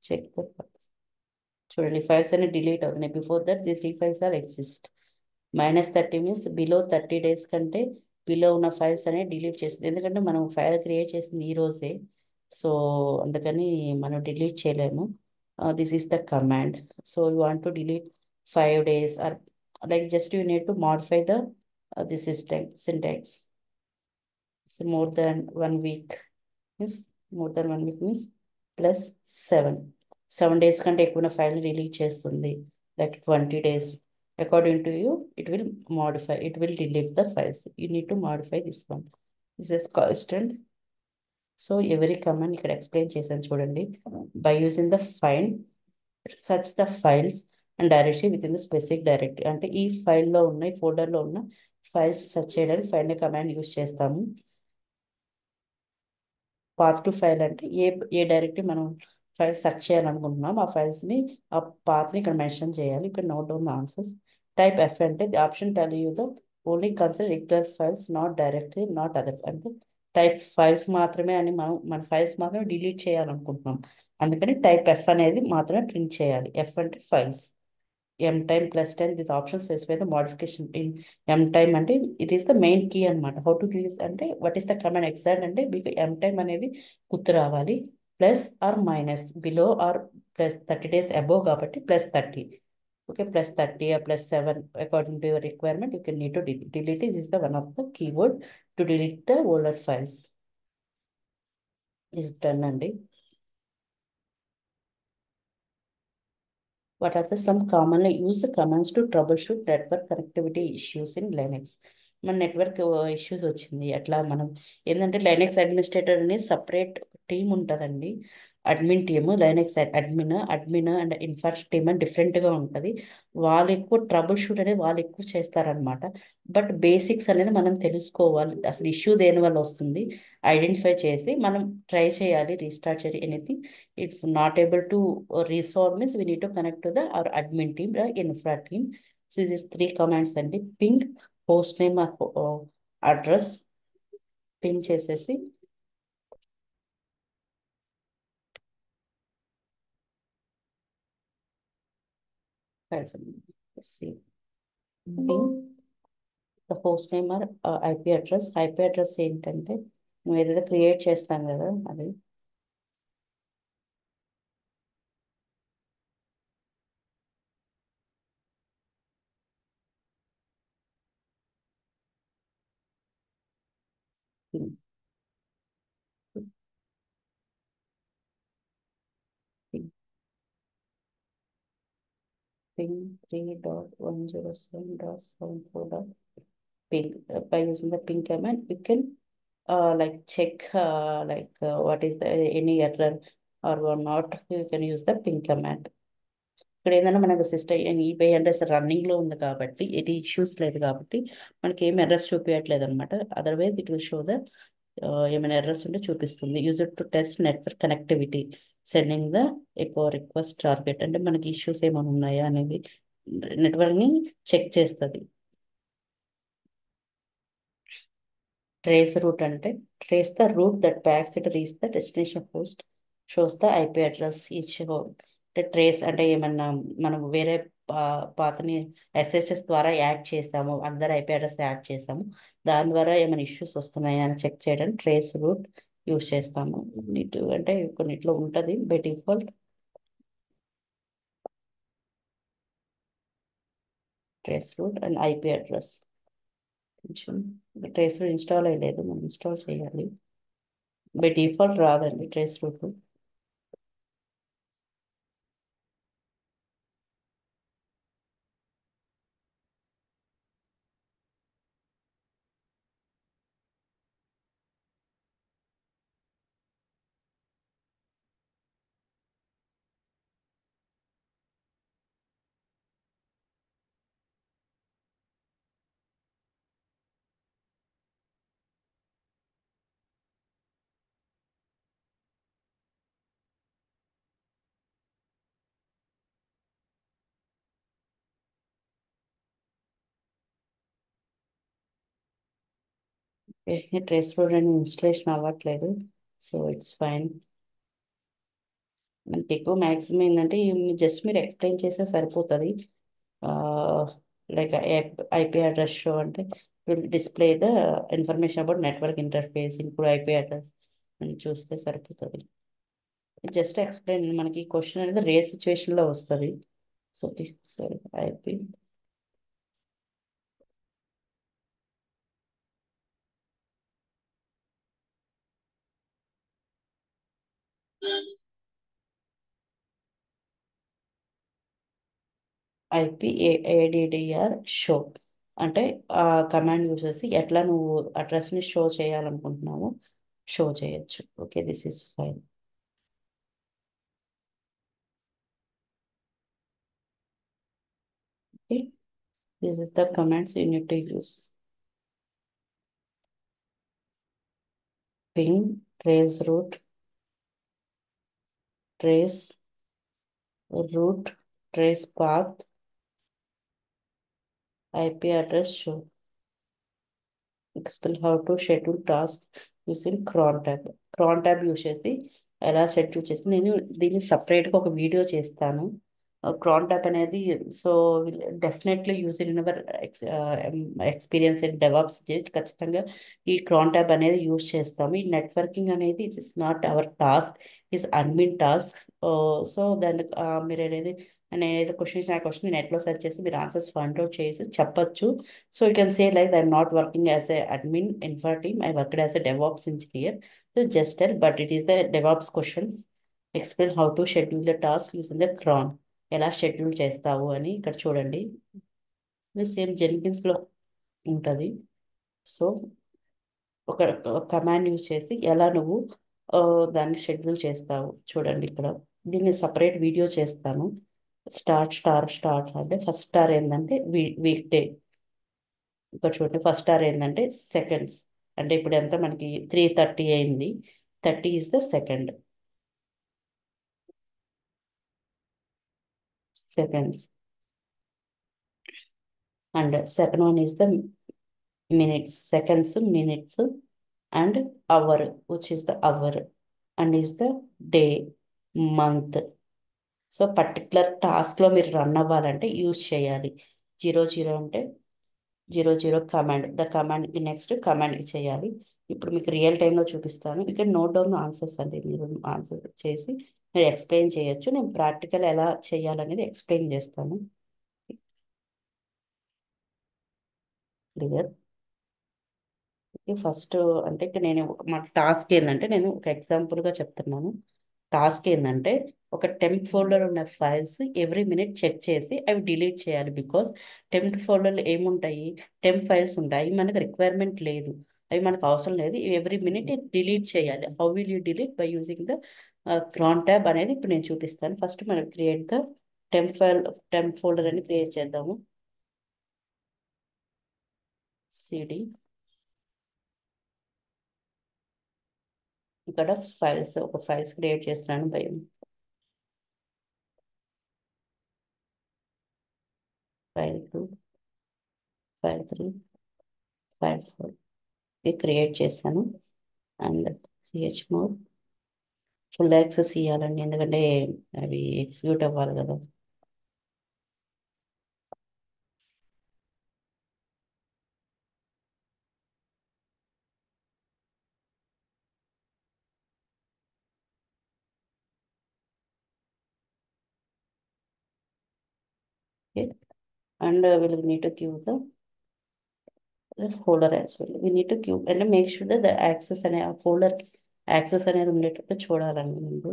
Check the files. చూడండి files అన్ని delete అవుతున్నాయి. Before that the 3 files are exist. -30 means below 30 days కంటే below ఉన్న ఫైల్స్ అనేవి డిలీట్ చేస్తుంది. ఎందుకంటే మనం ఫైల్ క్రియేట్ చేసింది ఈ రోజే. సో అందుకని మనం డిలీట్ చేయలేము. This is the command. So you want to delete 5 days or like just you need to modify the the system syntax. So more than 1 week means +7. 7 days కంటే ఎక్కువ file release చేస్తుంది. Like 20 days. According to you, it will delete the files. You need to modify this one. This is constant. So every command ఇక్కడ explain చేశాను చూడండి. By using the find, search the files and directory within the specific directory. అంటే ఈ ఫైల్లో ఉన్న ఈ ఫోల్డర్లో ఉన్న ఫైల్స్ సెర్చ్ చేయడానికి ఫైండ్ కమాండ్ యూజ్ చేస్తాము. పాత్ టు ఫైల్ అంటే ఏ డైరెక్టరీ మనం ఫైల్ సెర్చ్ చేయాలనుకుంటున్నాం ఆ ఫైల్స్ని ఆ పాత్ని ఇక్కడ మెన్షన్ చేయాలి. ఇక్కడ note down the answers. Type F అంటే the option tell you the only consider regular files not directory not other. అంటే టైప్ ఫైల్స్ మాత్రమే అని మన ఫైల్స్ మాత్రమే డిలీట్ చేయాలనుకుంటున్నాం. అందుకని టైప్ ఎఫ్ అనేది మాత్రమే ప్రింట్ చేయాలి. ఎఫ్ అంటే files. M time +10 this option specify the modification in M time అంటే it is the main key అన్నమాట. How to use అంటే what is the command exact అంటే మీకు M time అనేది గుర్తు రావాలి. Plus or minus below or +30 days above కాబట్టి +30. Okay, +30 or +7 according to your requirement you can need to delete it. This is the one of the keyword to delete the older files. Is done అండి. What are some commonly used commands to troubleshoot network connectivity issues in Linux? మన network issues వచ్చింది అట్లా మనం ఏంటంటే Linux administrator అనేది separate team ఉంటుందండి. Admin team Linux admin and infrastructure team అని డిఫరెంట్గా ఉంటుంది. వాళ్ళు ఎక్కువ ట్రబుల్ షూట్ అనేది వాళ్ళు ఎక్కువ చేస్తారనమాట. బట్ బేసిక్స్ అనేది మనం తెలుసుకోవాలి. అసలు ఇష్యూ దేని వల్ల వస్తుంది ఐడెంటిఫై చేసి మనం ట్రై చేయాలి రీస్టార్ట్ చేయాలి. Anything if not able to resolve means we need to connect to the our admin team, the infra team. So these 3 commands and the ping host name address ping చేసేసి see ping the host name or IP address ఏంటంటే నువ్వు ఏదైతే create చేస్తాం కదా అది ping ping ping 3.107.74. Ping by using the ping command you can like check what is the any error or not. You can use the ping command. ఇక్కడ ఏంటంటే మనకు system ఈపై అంటే అసలు రన్నింగ్లో ఉంది కాబట్టి ఎటీ ఇష్యూస్ లేదు కాబట్టి మనకి ఏం ఎర్రర్స్ చూపించట్లేదు అనమాట. Otherwise it will show the ఏమైనా ఎర్రర్స్ ఉంటే చూపిస్తుంది. Use it to test network connectivity sending the ఎక్కువ రిక్వెస్ట్ టార్గెట్ అంటే మనకి ఇష్యూస్ ఏమైనా ఉన్నాయా అనేది నెట్వర్క్ని చెక్ చేస్తుంది. ట్రేస్ రూట్ అంటే trace the route that packs it reach the destination post shows the IP address each అంటే ట్రేస్ అంటే ఏమన్నా మనం వేరే పాతని ఎస్ఎస్ఎస్ ద్వారా యాడ్ చేస్తాము, అందరు ఐపీ అడ్రస్ యాడ్ చేస్తాము, దాని ద్వారా ఏమైనా ఇష్యూస్ వస్తున్నాయా అని చెక్ చేయడానికి ట్రేస్ రూట్ యూస్ చేస్తాము. అంటే కొన్నిట్లో ఉంటుంది by default trace route and IP address. కొంచెం ట్రేస్ రూట్ ఇన్స్టాల్ అయ్యలేదు, మనం ఇన్స్టాల్ చేయాలి. బై డిఫాల్ట్ రాదండి ట్రేస్ రూట్. ట్రేస్ రూట్ అని ఇన్స్టలేషన్ అవ్వట్లేదు, సో ఇట్స్ ఫైన్. మనకి ఎక్కువ మ్యాక్సిమం ఏంటంటే జస్ట్ మీరు ఎక్స్ప్లెయిన్ చేస్తే సరిపోతుంది. లైక్ ఐపీ అడ్రస్ షో అంటే will display the information about network interface ఇప్పుడు ఐపీ అడ్రస్ అని చూస్తే సరిపోతుంది. జస్ట్ ఎక్స్ప్లెయిన్, మనకి క్వశ్చన్ అనేది రేర్ సిచ్యువేషన్లో వస్తుంది. సో సారీ ఐపీ ఐపీఏడిడిఆర్ షో అంటే ఆ కమాండ్ యూస్ చేసి ఎట్లా నువ్వు అడ్రస్ని షో చేయాలనుకుంటున్నావో షో చేయొచ్చు. Okay, this is fine. Okay, this is the commands you need to use. ping, trace root, trace root, trace path, IP address show. Explain how to schedule tasks using cron tab. Cron tab use చేసి ఎలా schedule చేసి నేను దీన్ని సపరేట్గా ఒక video చేస్తాను. క్రాన్ tab అనేది so definitely use in our experience in DevOps ఖచ్చితంగా ఈ క్రాన్ ట్యాబ్ అనేది యూజ్ చేస్తాము. ఈ నెట్వర్కింగ్ అనేది it is not our task, is admin task. So దాన్ని మీరు అనేది నేను ఏదో క్వశ్చన్ ఆ క్వశ్చన్ నెట్లో సెర్చ్ చేసి మీరు ఆన్సర్స్ ఫైండ్ అవుట్ చేసి చెప్పొచ్చు. So you can say like I'm not working as a admin infra team. I worked as a DevOps engineer. So just tell, but it is the DevOps questions. Explain how to schedule the task using the cron. ఎలా schedule చేస్తావు అని ఇక్కడ చూడండి. ఇది same జెన్కిన్స్లో ఉంటుంది. So ఒక command use చేసి ఎలా నువ్వు ఆ, దాన్ని షెడ్యూల్ చేస్తావు చూడండి ఇక్కడ. దీన్ని సపరేట్ వీడియో చేస్తాను. స్టార్ట్ అంటే ఫస్ట్ స్టార్ ఏంటంటే వీక్ డే. ఇక్కడ చూడండి ఫస్ట్ స్టార్ ఏంటంటే సెకండ్స్, అంటే ఇప్పుడు ఎంత మనకి 3:30 అయింది. 30 is the second seconds. And second one is the minutes, seconds minutes. And hour which is the hour. And is the day, month. So particular టాస్క్లో మీరు రన్ అవ్వాలంటే యూజ్ చేయాలి. 00 అంటే 00 command, the command next command చేయాలి. ఇప్పుడు మీకు real టైంలో చూపిస్తాను. ఇక్కడ నోట్ డౌన్ ఆన్సర్స్ అండి, మీరు ఆన్సర్ చేసి మీరు ఎక్స్ప్లెయిన్ చేయొచ్చు. నేను ప్రాక్టికల్ ఎలా చేయాలనేది ఎక్స్ప్లెయిన్ చేస్తాను. క్లియర్. ఫస్ట్ అంటే ఇక్కడ నేను మా టాస్క్ ఏంటంటే నేను ఒక ఎగ్జాంపుల్గా చెప్తున్నాను. టాస్క్ ఏంటంటే ఒక టెంప్ ఫోల్డర్ ఉన్న ఫైల్స్ ఎవ్రీ మినిట్ చెక్ చేసి అవి డిలీట్ చేయాలి. బికాస్ టెంప్ ఫోల్డర్లో ఏముంటాయి, టెంప్ ఫైల్స్ ఉంటాయి, అవి మనకు రిక్వైర్మెంట్ లేదు, అవి మనకు అవసరం లేదు. ఎవ్రీ మినిట్ డిలీట్ చేయాలి. How will you delete? By using the cron tab అనేది ఇప్పుడు నేను చూపిస్తాను. ఫస్ట్ మనం create the temp file, temp folder అని క్రియేట్ చేద్దాము. సిడి ఇక్కడ ఫైల్స్, ఒక ఫైల్స్ క్రియేట్ చేస్తున్నాను. బై 5 2 5 3 5 4 ఇది క్రియేట్ చేశాను. అండ్ chmod ఫుల్ యాక్సెస్ ఇవ్వాలండి, ఎందుకంటే అవి ఎగ్జిక్యూట్ అవ్వాలి కదా. Okay, and will need to give the folder as well. We need to give అంటే మేక్ షూర్ ద యాక్సెస్ అనే ఆ ఫోల్డర్ యాక్సెస్ అనేది ఉండేటట్టు చూడాలండి ముందు.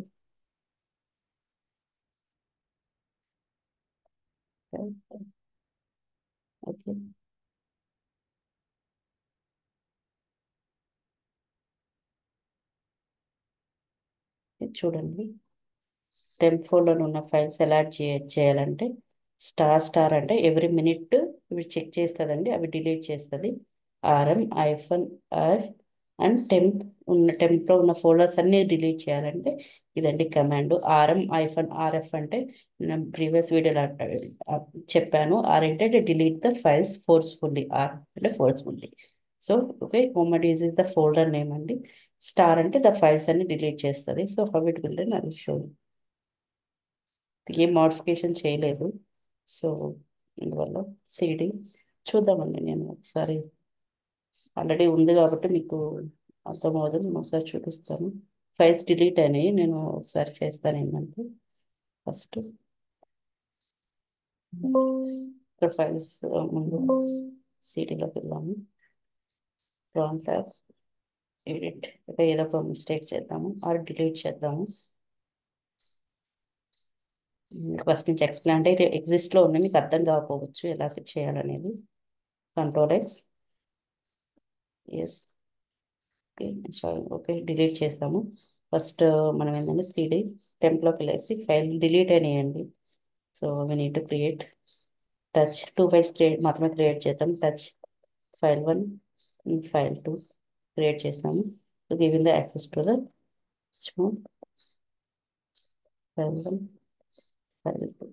ఓకే, చూడండి. టెంప్ ఫోల్డర్ ఉన్న ఫైల్స్ ఎలా చేయాలంటే స్టార్ స్టార్ అంటే ఎవ్రీ మినిట్ ఇవి చెక్ చేస్తుందండి, అవి డిలీట్ చేస్తుంది. ఆర్ఎం ఐఫోన్ ఆర్ అండ్ టెంప్లో ఉన్న ఫోల్డర్స్ అన్నీ డిలీట్ చేయాలంటే ఇదండి కమాండ్. ఆర్ఎం ఐఫోన్ ఆర్ఎఫ్ అంటే నేను ప్రీవియస్ వీడియోలో చెప్పాను. ఆర్ అంటే delete the files forcefully, R అంటే forcefully. So okay, home is the folder name అండి. స్టార్ అంటే ద ఫైల్స్ అన్ని డిలీట్ చేస్తుంది. సో హౌ ఇట్ విల్ అది షో. ఏం మోడిఫికేషన్ చేయలేదు, సో అందువల్ల సిడి చూద్దామండి. నేను ఒకసారి ఆల్రెడీ ఉంది కాబట్టి మీకు అర్థమవుతుంది, నేను ఒకసారి చూపిస్తాను. ఫైల్స్ డిలీట్ అయినాయి, నేను ఒకసారి చేస్తాను. ఏంటంటే ఫస్ట్ ఇక్కడ ఫైల్స్ ముందు సిడీలోకి వెళ్దాము. కాంటాక్ట్ ఎడిట్, ఏదో ఒక మిస్టేక్ చేద్దాము ఆర్ డిలీట్ చేద్దాము. ఫస్ట్ నుంచి ఎక్స్ప్లెయిన్ అంటే ఎగ్జిస్ట్లో ఉంది, మీకు అర్థం కాకపోవచ్చు ఎలా చేయాలనేది. Control X, S, okay, sorry, okay, delete చేసాము. ఫస్ట్ మనం ఏంటంటే సిడి టెంప్లోకి వెళ్ళేసి ఫైల్ డిలీట్ అయినాయండి. So we need to create touch 2 files మాత్రమే క్రియేట్ చేద్దాం. టచ్ ఫైల్ 1, ఫైల్ 2 క్రియేట్ చేస్తాము. So giving the access to the smooth file 1, file 2.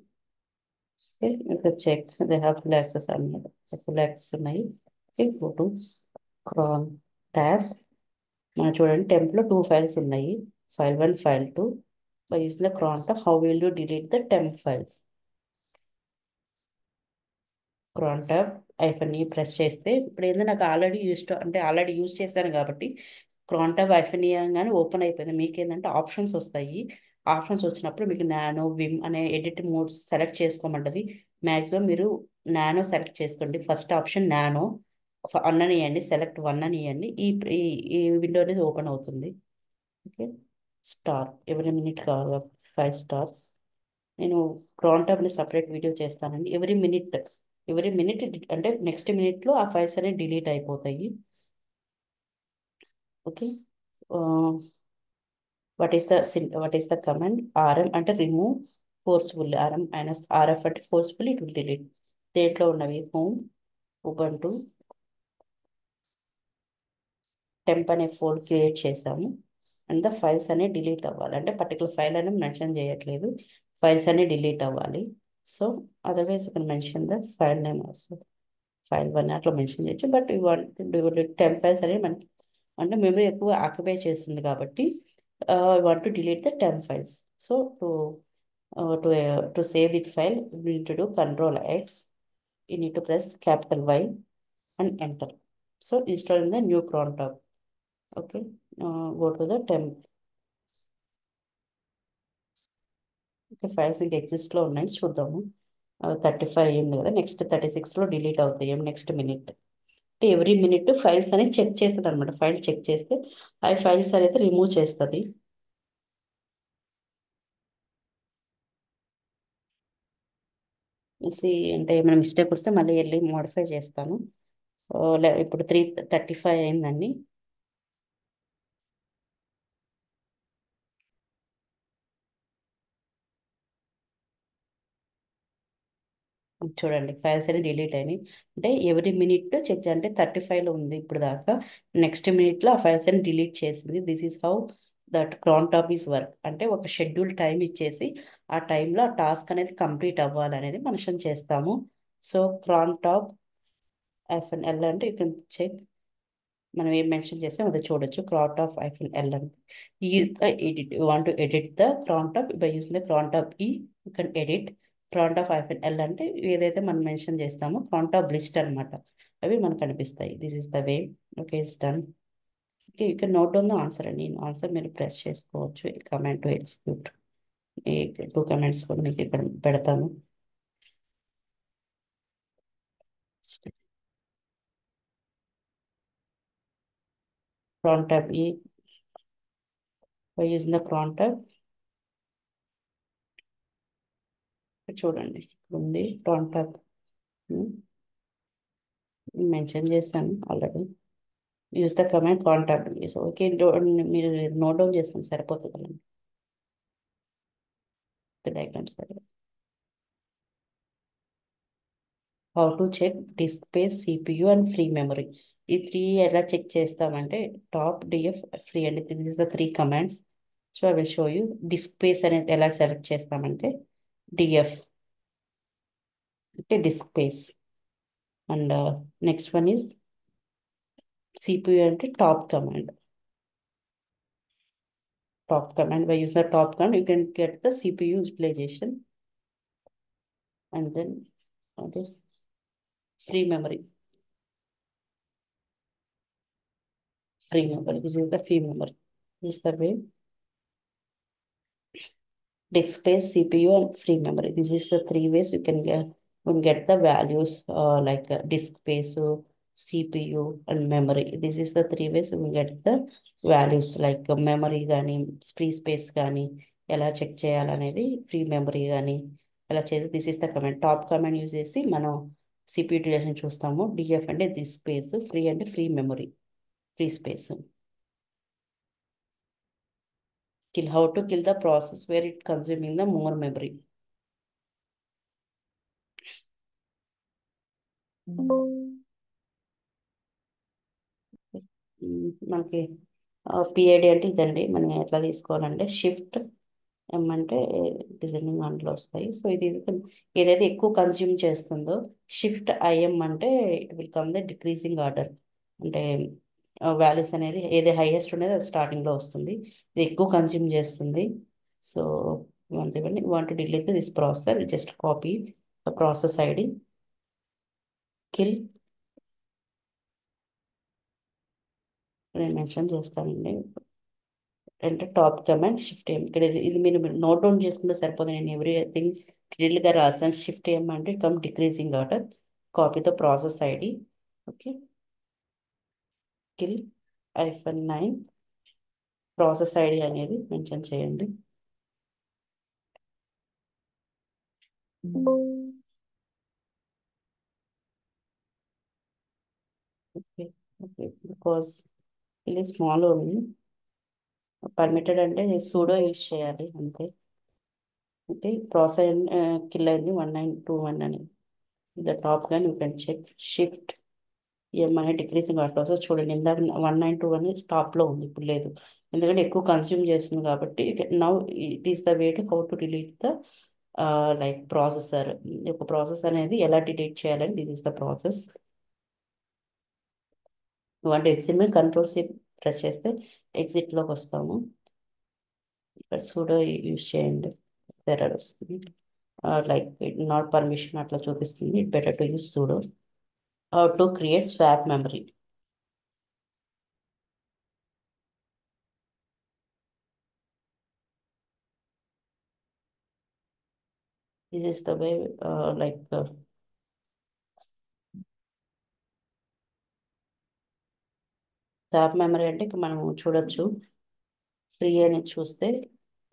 Okay, ఇక్కడ check they have full access అన్నమాట, ఫుల్ యాక్సెస్ ఉన్నాయి. Okay, go to cron tab. మనం చూడండి టెంప్లో 2 files ఉన్నాయి, file 1, file 2. By using the cron tab, how will you delete the temp files? cron tab hyphen ఈ press చేస్తే ఇప్పుడు ఏంటంటే నాకు ఆల్రెడీ అంటే ఆల్రెడీ యూజ్ చేశాను కాబట్టి cron tab ఐఫన్ కానీ ఓపెన్ అయిపోయింది. మీకు ఏంటంటే ఆప్షన్స్ వస్తాయి. ఆప్షన్స్ వచ్చినప్పుడు మీకు నానో విమ్ అనే ఎడిట్ మోడ్స్ సెలెక్ట్ చేసుకోమంటది. మ్యాక్సిమం మీరు నానో సెలెక్ట్ చేసుకోండి. ఫస్ట్ ఆప్షన్ నానో వన్ అని ఇవ్వండి, సెలెక్ట్ వన్ అని ఇవ్వండి. ఈ ఈ విండో అనేది ఓపెన్ అవుతుంది. ఓకే, స్టార్ ఎవ్రీ మినిట్ కావాలి 5 స్టార్స్. నేను క్రాన్ టాబ్ని సపరేట్ వీడియో చేస్తానండి. ఎవ్రీ మినిట్ అంటే నెక్స్ట్ మినిట్లో ఆ ఫైల్స్ అనేవి డిలీట్ అయిపోతాయి. Okay, what is the command? RM అంటే remove forcefully, RM minus RF అంటే ఫోర్స్ఫుల్లీ ఇట్ విల్ డిలీట్. దేంట్లో ఉన్నవి హోమ్, ఉబంటు, టెంప్ అనే ఫోల్డ్ క్రియేట్ చేసాము. అండ్ ద ఫైల్స్ అనేవి డిలీట్ అవ్వాలి, అంటే పర్టికులర్ ఫైల్ అని మెన్షన్ చేయట్లేదు, ఫైల్స్ అనేవి డిలీట్ అవ్వాలి. So otherwise you can mention the file name also, file 1 అట్లా మెన్షన్ చేయొచ్చు. But you want temp files అనేవి మనకి అంటే మెమరీ ఎక్కువ ఆక్యుపై చేస్తుంది కాబట్టి want to delete the temp files. So to save that file you need to do control X, you need to press capital Y and enter. So install in the new cron tab. Okay, go to the temp. Okay, files ఇంకా ఎగ్జిస్ట్లో ఉన్నాయి, చూద్దాము. 35 అయింది కదా, next 36లో delete అవుతాయి next minute. అంటే every minute files అనేది చెక్ చేస్తుంది అనమాట. ఫైల్ చెక్ చేస్తే ఆ ఫైల్స్ అనేది రిమూవ్ చేస్తుంది. అంటే ఏమైనా మిస్టేక్ వస్తే మళ్ళీ వెళ్ళి మోడిఫై చేస్తాను. ఇప్పుడు 3:35 అయిందండి. చూడండి ఫైల్స్ అని డిలీట్ అయినాయి. అంటే ఎవ్రీ మినిట్ చెక్ అంటే 35లో ఉంది ఇప్పుడు దాకా, నెక్స్ట్ మినిట్లో ఆ ఫైల్స్ అని డిలీట్ చేసింది. This is how that cron top is work. అంటే ఒక షెడ్యూల్ టైం ఇచ్చేసి ఆ టైంలో ఆ టాస్క్ అనేది కంప్లీట్ అవ్వాలనేది మెన్షన్ చేస్తాము. సో క్రాన్ టాప్ ఎఫ్ఎన్ఎల్ అంటే యూ కెన్ చెక్ మనం ఏం మెన్షన్ చేస్తాం అది చూడొచ్చు. క్రాన్ టాప్ -L అంటే ఈ edit want to edit the cron top by using the cron top you can edit cron top -L అంటే ఏదైతే మనం మెన్షన్ చేస్తామో క్రాన్ టాప్ లిస్ట్ అనమాట, అవి మనకు కనిపిస్తాయి. This is the way. Okay, is done. Okay, you can note down the answer అండి. Answer మీరు ప్రెస్ చేసుకోవచ్చు. Comment to execute. ఈ 2 కమెంట్స్ కూడా మీకు ఇక్కడ పెడతాను. Cron top by using the cron top. చూడండి ఇక్కడ ఉంది క్రాన్ టాప్, మెన్షన్ చేశాను already. Use the command contact me. So okay, మీరు నోట్ డౌన్ చేసుకుని సరిపోతుంది కదండి. డయాగ్రామ్ సరే. How to check disk space, CPU and free memory. ఈ 3 ఎలా చెక్ చేస్తామంటే టాప్, డిఎఫ్, ఫ్రీ అండి. This is the 3 commands. So I will show you. Disk space అనేది ఎలా సెలెక్ట్ చేస్తామంటే DF, okay, disk space. And next one is CPU అంటే top command. Top command, by using the top command, you can get the CPU utilization. And then what is free memory? Free memory. This is the free memory. This is the way. Disk space, CPU, and free memory. This is the 3 ways you can get the values like disk space, CPU, and memory. This is the 3 ways you will get the values like memory కానీ free space కానీ ఎలా check చేయాలనేది, free memory కానీ ఎలా చేయాలి. This is the command. Top command use చేసి మనం CPU utilisation చూస్తాము. డిఎఫ్ అంటే డిస్క్ స్పేస్, ఫ్రీ అంటే free memory, free space. Kill, how to kill the process where it consuming the more memory. మనకి PID అంటే ఇదండి. మనం ఎట్లా తీసుకోవాలంటే షిఫ్ట్ ఎం అంటే డిజైనింగ్ దాంట్లో వస్తాయి. సో ఇది ఏదైతే ఎక్కువ కన్స్యూమ్ చేస్తుందో, షిఫ్ట్ ఐఎం అంటే it will come the decreasing order. అంటే వాల్యూస్ అనేది ఏది హైయెస్ట్ ఉండేది అది స్టార్టింగ్లో వస్తుంది. ఇది ఎక్కువ కన్స్యూమ్ చేస్తుంది. So want to delete this processor, just copy the process ID, kill. నేను మెన్షన్ చేస్తానండి. అంటే టాప్ కమాండ్ షిఫ్ట్ ఏం. ఇక్కడ ఇది మీరు నోట్ డౌన్ చేసుకుంటే సరిపోతుంది. నేను ఎవ్రీథింగ్ డీటెయిల్గా రాసాను. షిఫ్ట్ ఏం అంటే come decreasing order, copy the process ID, okay, kill -9 process ID అనేది మెన్షన్ చేయండి. ఓకే, ఓకే, బికాస్ ఇది స్మాల్ ఉంది. పర్మిటెడ్ అంటే సూడో యూజ్ చేయాలి అంతే. అంటే ప్రాసెస్ కిల్ అయింది 1921 అని. ద టాప్ గా you can check shift EMI decreasing order process. చూడండి, ఇందాక 1921 స్టాప్లో ఉంది, ఇప్పుడు లేదు. ఎందుకంటే ఎక్కువ కన్స్యూమ్ చేస్తుంది కాబట్టి. Now it is the way to how to delete the like processor. ఒక ప్రాసెస్ అనేది ఎలా డిలీట్ చేయాలని, దిస్ ఇస్ ద ప్రాసెస్. అంటే ఎగ్జిట్ మీద కంట్రోల్-C ప్రెస్ చేస్తే ఎగ్జిట్లోకి వస్తాము. ఇక్కడ సూడో యూజ్ చేయండి, ఎర్రర్ వస్తుంది. లైక్ నాట్ పర్మిషన్ అట్లా చూపిస్తుంది. It better to use pseudo. To create swap memory. This is the way like swap memory అంటే ఇక మనం చూడొచ్చు. ఫ్రీ అని చూస్తే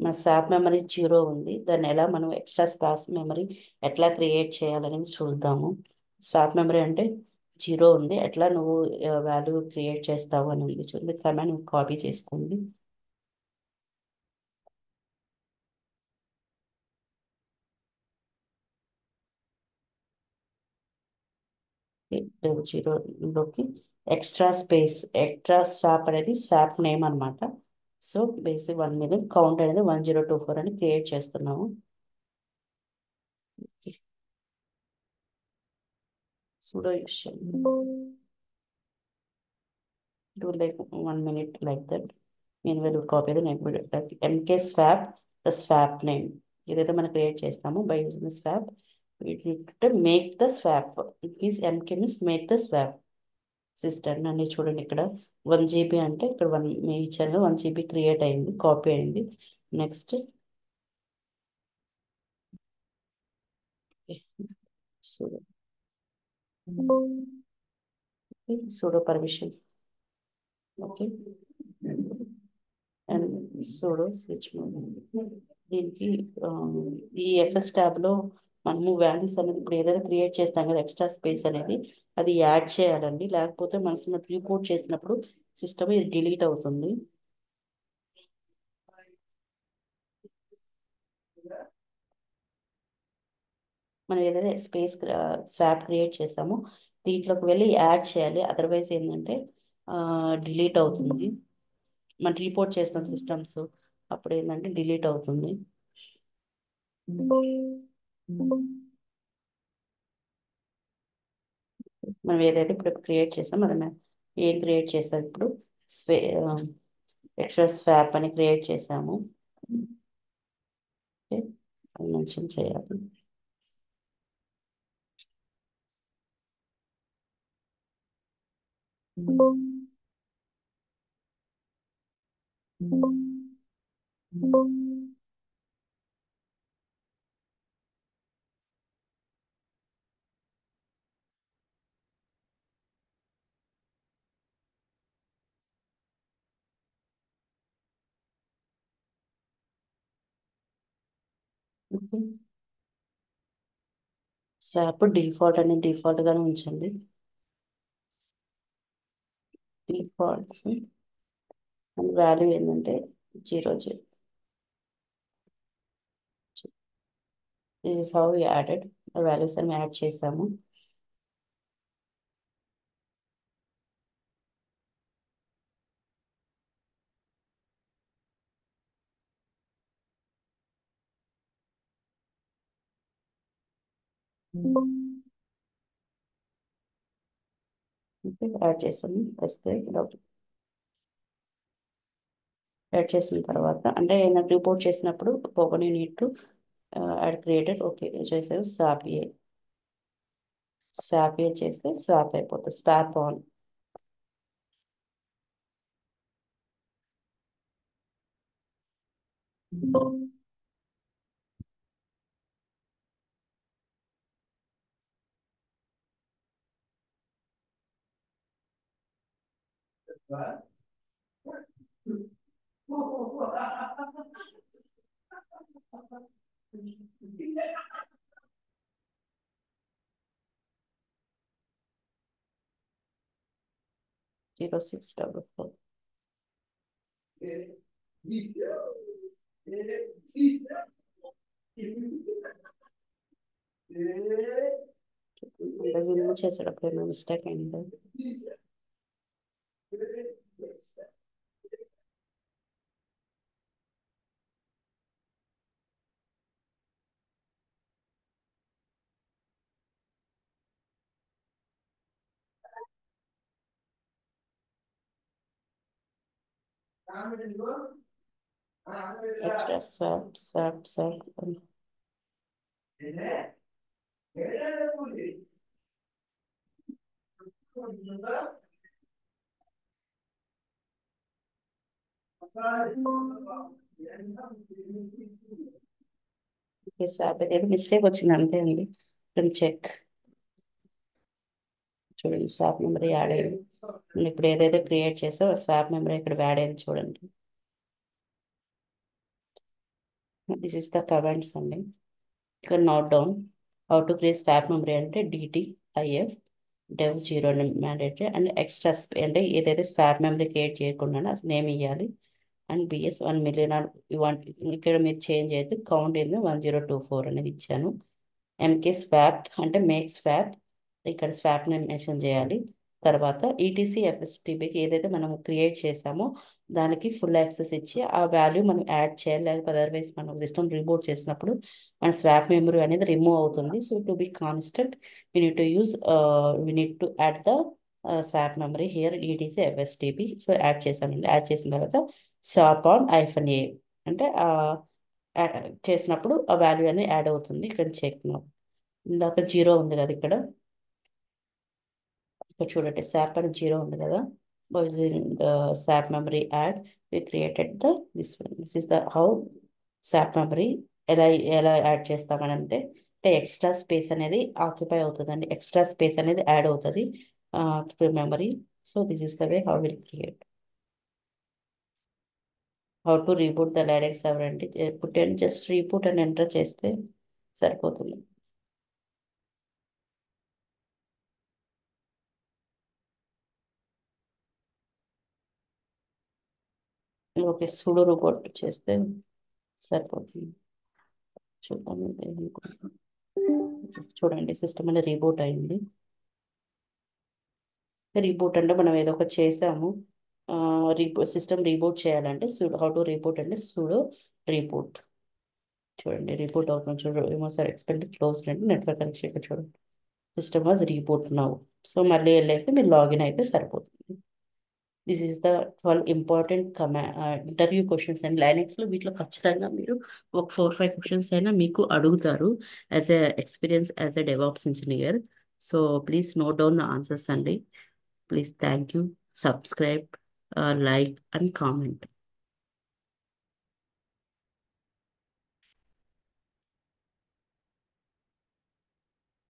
మన స్వాప్ మెమరీ 0 ఉంది. దాన్ని ఎలా మనం ఎక్స్ట్రా స్పాస్ మెమరీ ఎట్లా క్రియేట్ చేయాలనేది చూద్దాము. స్వాప్ మెమరీ అంటే 0 ఉంది, ఎట్లా నువ్వు వాల్యూ క్రియేట్ చేస్తావు అని ఉంది. చూడండి, కమాండ్ కాపీ చేసుకోండి. జీరోలోకి ఎక్స్ట్రా స్వాప్ అనేది స్వాప్ నేమ్ అనమాట. సో బేసిక్ 1 మీద కౌంట్ అనేది 1024 అని క్రియేట్ చేస్తున్నాము. సూడో యూస్ చేయండి. do like 1 minute like that. Meanwhile, we'll copy the name. Like MK swap, the swap name. ఏదైతే మనం క్రియేట్ చేస్తామో by using the swap make the swap. It means MK means make the swap sister అని చూడండి. ఇక్కడ 1 GB అంటే ఇక్కడ మీ ఇచ్చాను 1 GB create అయింది, కాపీ అయింది. Next sudo permissions. Okay, and sudo switch mode. దీనికి ఈ ఎఫ్ఎస్ ట్యాబ్లో మనము వాల్యూస్ అనేది ఇప్పుడు ఏదైనా క్రియేట్ చేస్తాం కదా, ఎక్స్ట్రా స్పేస్ అనేది అది యాడ్ చేయాలండి. లేకపోతే మనం రిపోర్ట్ చేసినప్పుడు సిస్టమ్ ఇది డిలీట్ అవుతుంది. మనం ఏదైతే స్పేస్ స్వాప్ క్రియేట్ చేస్తామో దీంట్లోకి వెళ్ళి యాడ్ చేయాలి. అదర్వైజ్ ఏంటంటే డిలీట్ అవుతుంది. మనం రిపోర్ట్ చేస్తాం సిస్టమ్స్, అప్పుడు ఏంటంటే డిలీట్ అవుతుంది. మనం ఏదైతే ఇప్పుడు క్రియేట్ చేస్తాం మనం ఏం క్రియేట్ చేస్తాం ఇప్పుడు ఎక్స్ట్రా స్వాప్ అని క్రియేట్ చేసాము. అది మెన్షన్ చేయాలి. స్వాప్ డిఫాల్ట్ అని డిఫాల్ట్ గానే ఉంచండి. డిఫాల్ట్స్ అండ్ వాల్యూ ఏంటంటే 0 0. This is how we added values అని యాడ్ చేసాము. యాడ్ చేసాము. వస్తే యాడ్ చేసిన తర్వాత అంటే నాకు రిపోర్ట్ చేసినప్పుడు open unit to add created okay చేసారు. స్వాప్ ఏ చేస్తే స్వాప్ అయిపోతుంది. Swap on. జీరో 6 4 4. రిమూవ్ చేసేటప్పుడు ఏమైనా మిస్టేక్ అయిందా? ఎక్స్ట్రా స్వాప్ స్వాప్ ఏదో మిస్టేక్ వచ్చింది అంతే అండి. చెక్ చూడండి, స్వాప్ మెమరీ యాడ్ అయింది. నేను ఇప్పుడు ఏదైతే క్రియేట్ చేసో స్వాప్ మెమరీ ఇక్కడ యాడ్ అయింది చూడండి. దిస్ ఇస్ ద కమాండ్స్ అండి. ఇక్కడ note down how to create swap memory అంటే DTIF dev 0 mandatory and extra అంటే ఏదైతే స్వాప్ మెమరీ క్రియేట్ చేయకుండా అసలు నేమ్ ఇవ్వాలి. అండ్ BS 1 million ఇక్కడ మీరు చేంజ్ అయితే కౌంట్ ఏంది 1024 అనేది ఇచ్చాను. MK స్వాప్ అంటే మేక్ స్వాప్, ఇక్కడ స్వాప్ నేమ్ మెన్షన్ చేయాలి. తర్వాత ETC FSTPకి ఏదైతే మనం క్రియేట్ చేసామో దానికి ఫుల్ యాక్సెస్ ఇచ్చి ఆ వాల్యూ మనం యాడ్ చేయాలి. లేకపోతే అదర్వైజ్ మనం సిస్టమ్ రిబూట్ చేసినప్పుడు మన స్వాప్ మెమరీ అనేది రిమూవ్ అవుతుంది. So to be constant we need to add the SAP memory here it is FSTP. So add చేశానండి. యాడ్ చేసిన తర్వాత షాప్ ఆన్ -a అంటే చేసినప్పుడు ఆ వాల్యూ అనేది యాడ్ అవుతుంది. ఇక్కడ చెక్ ఇందాక జీరో ఉంది కదా ఇక్కడ చూడండి SAP అని జీరో ఉంది కదా. Using SAP memory add we created this one. This is the how SAP memory ఎలా ఎలా యాడ్ చేస్తామని అంటే ఎక్స్ట్రా స్పేస్ అనేది ఆక్యుపై అవుతుందండి. ఎక్స్ట్రా స్పేస్ అనేది యాడ్ అవుతుంది memory. So this is the way how will create. How to reboot the Linux server అంటే పుట్టండి just reboot అని ఎంటర్ చేస్తే సరిపోతుంది. ఓకే సుడో రీబూట్ చేస్తే సరిపోతుంది. చూద్దాం చూడండి సిస్టమ్ అనేది రీబూట్ అయింది. రీబూట్ అంటే మనం ఏదో ఒకటి చేసాము. సిస్టమ్ రీబూట్ చేయాలంటే హౌ టు రీబూట్ అంటే సుడో రీబూట్. చూడండి రీబూట్ అవుతుంది. చూడండి ఏమో సార్ ఎక్స్పెక్ట్ క్లోజ్ అంటే నెట్వర్క్ కనెక్షన్ ఇక్కడ చూడండి system was reboot now. So మళ్ళీ వెళ్ళేసి మీరు లాగిన్ అయితే సరిపోతుంది. This is the 12 important interview questions and లైనక్స్లో వీటిలో ఖచ్చితంగా మీరు ఒక 4-5 క్వశ్చన్స్ అయినా మీకు అడుగుతారు as a experience as a DevOps engineer. So please note down the answers అండి. Please, thank you, subscribe, like, and comment.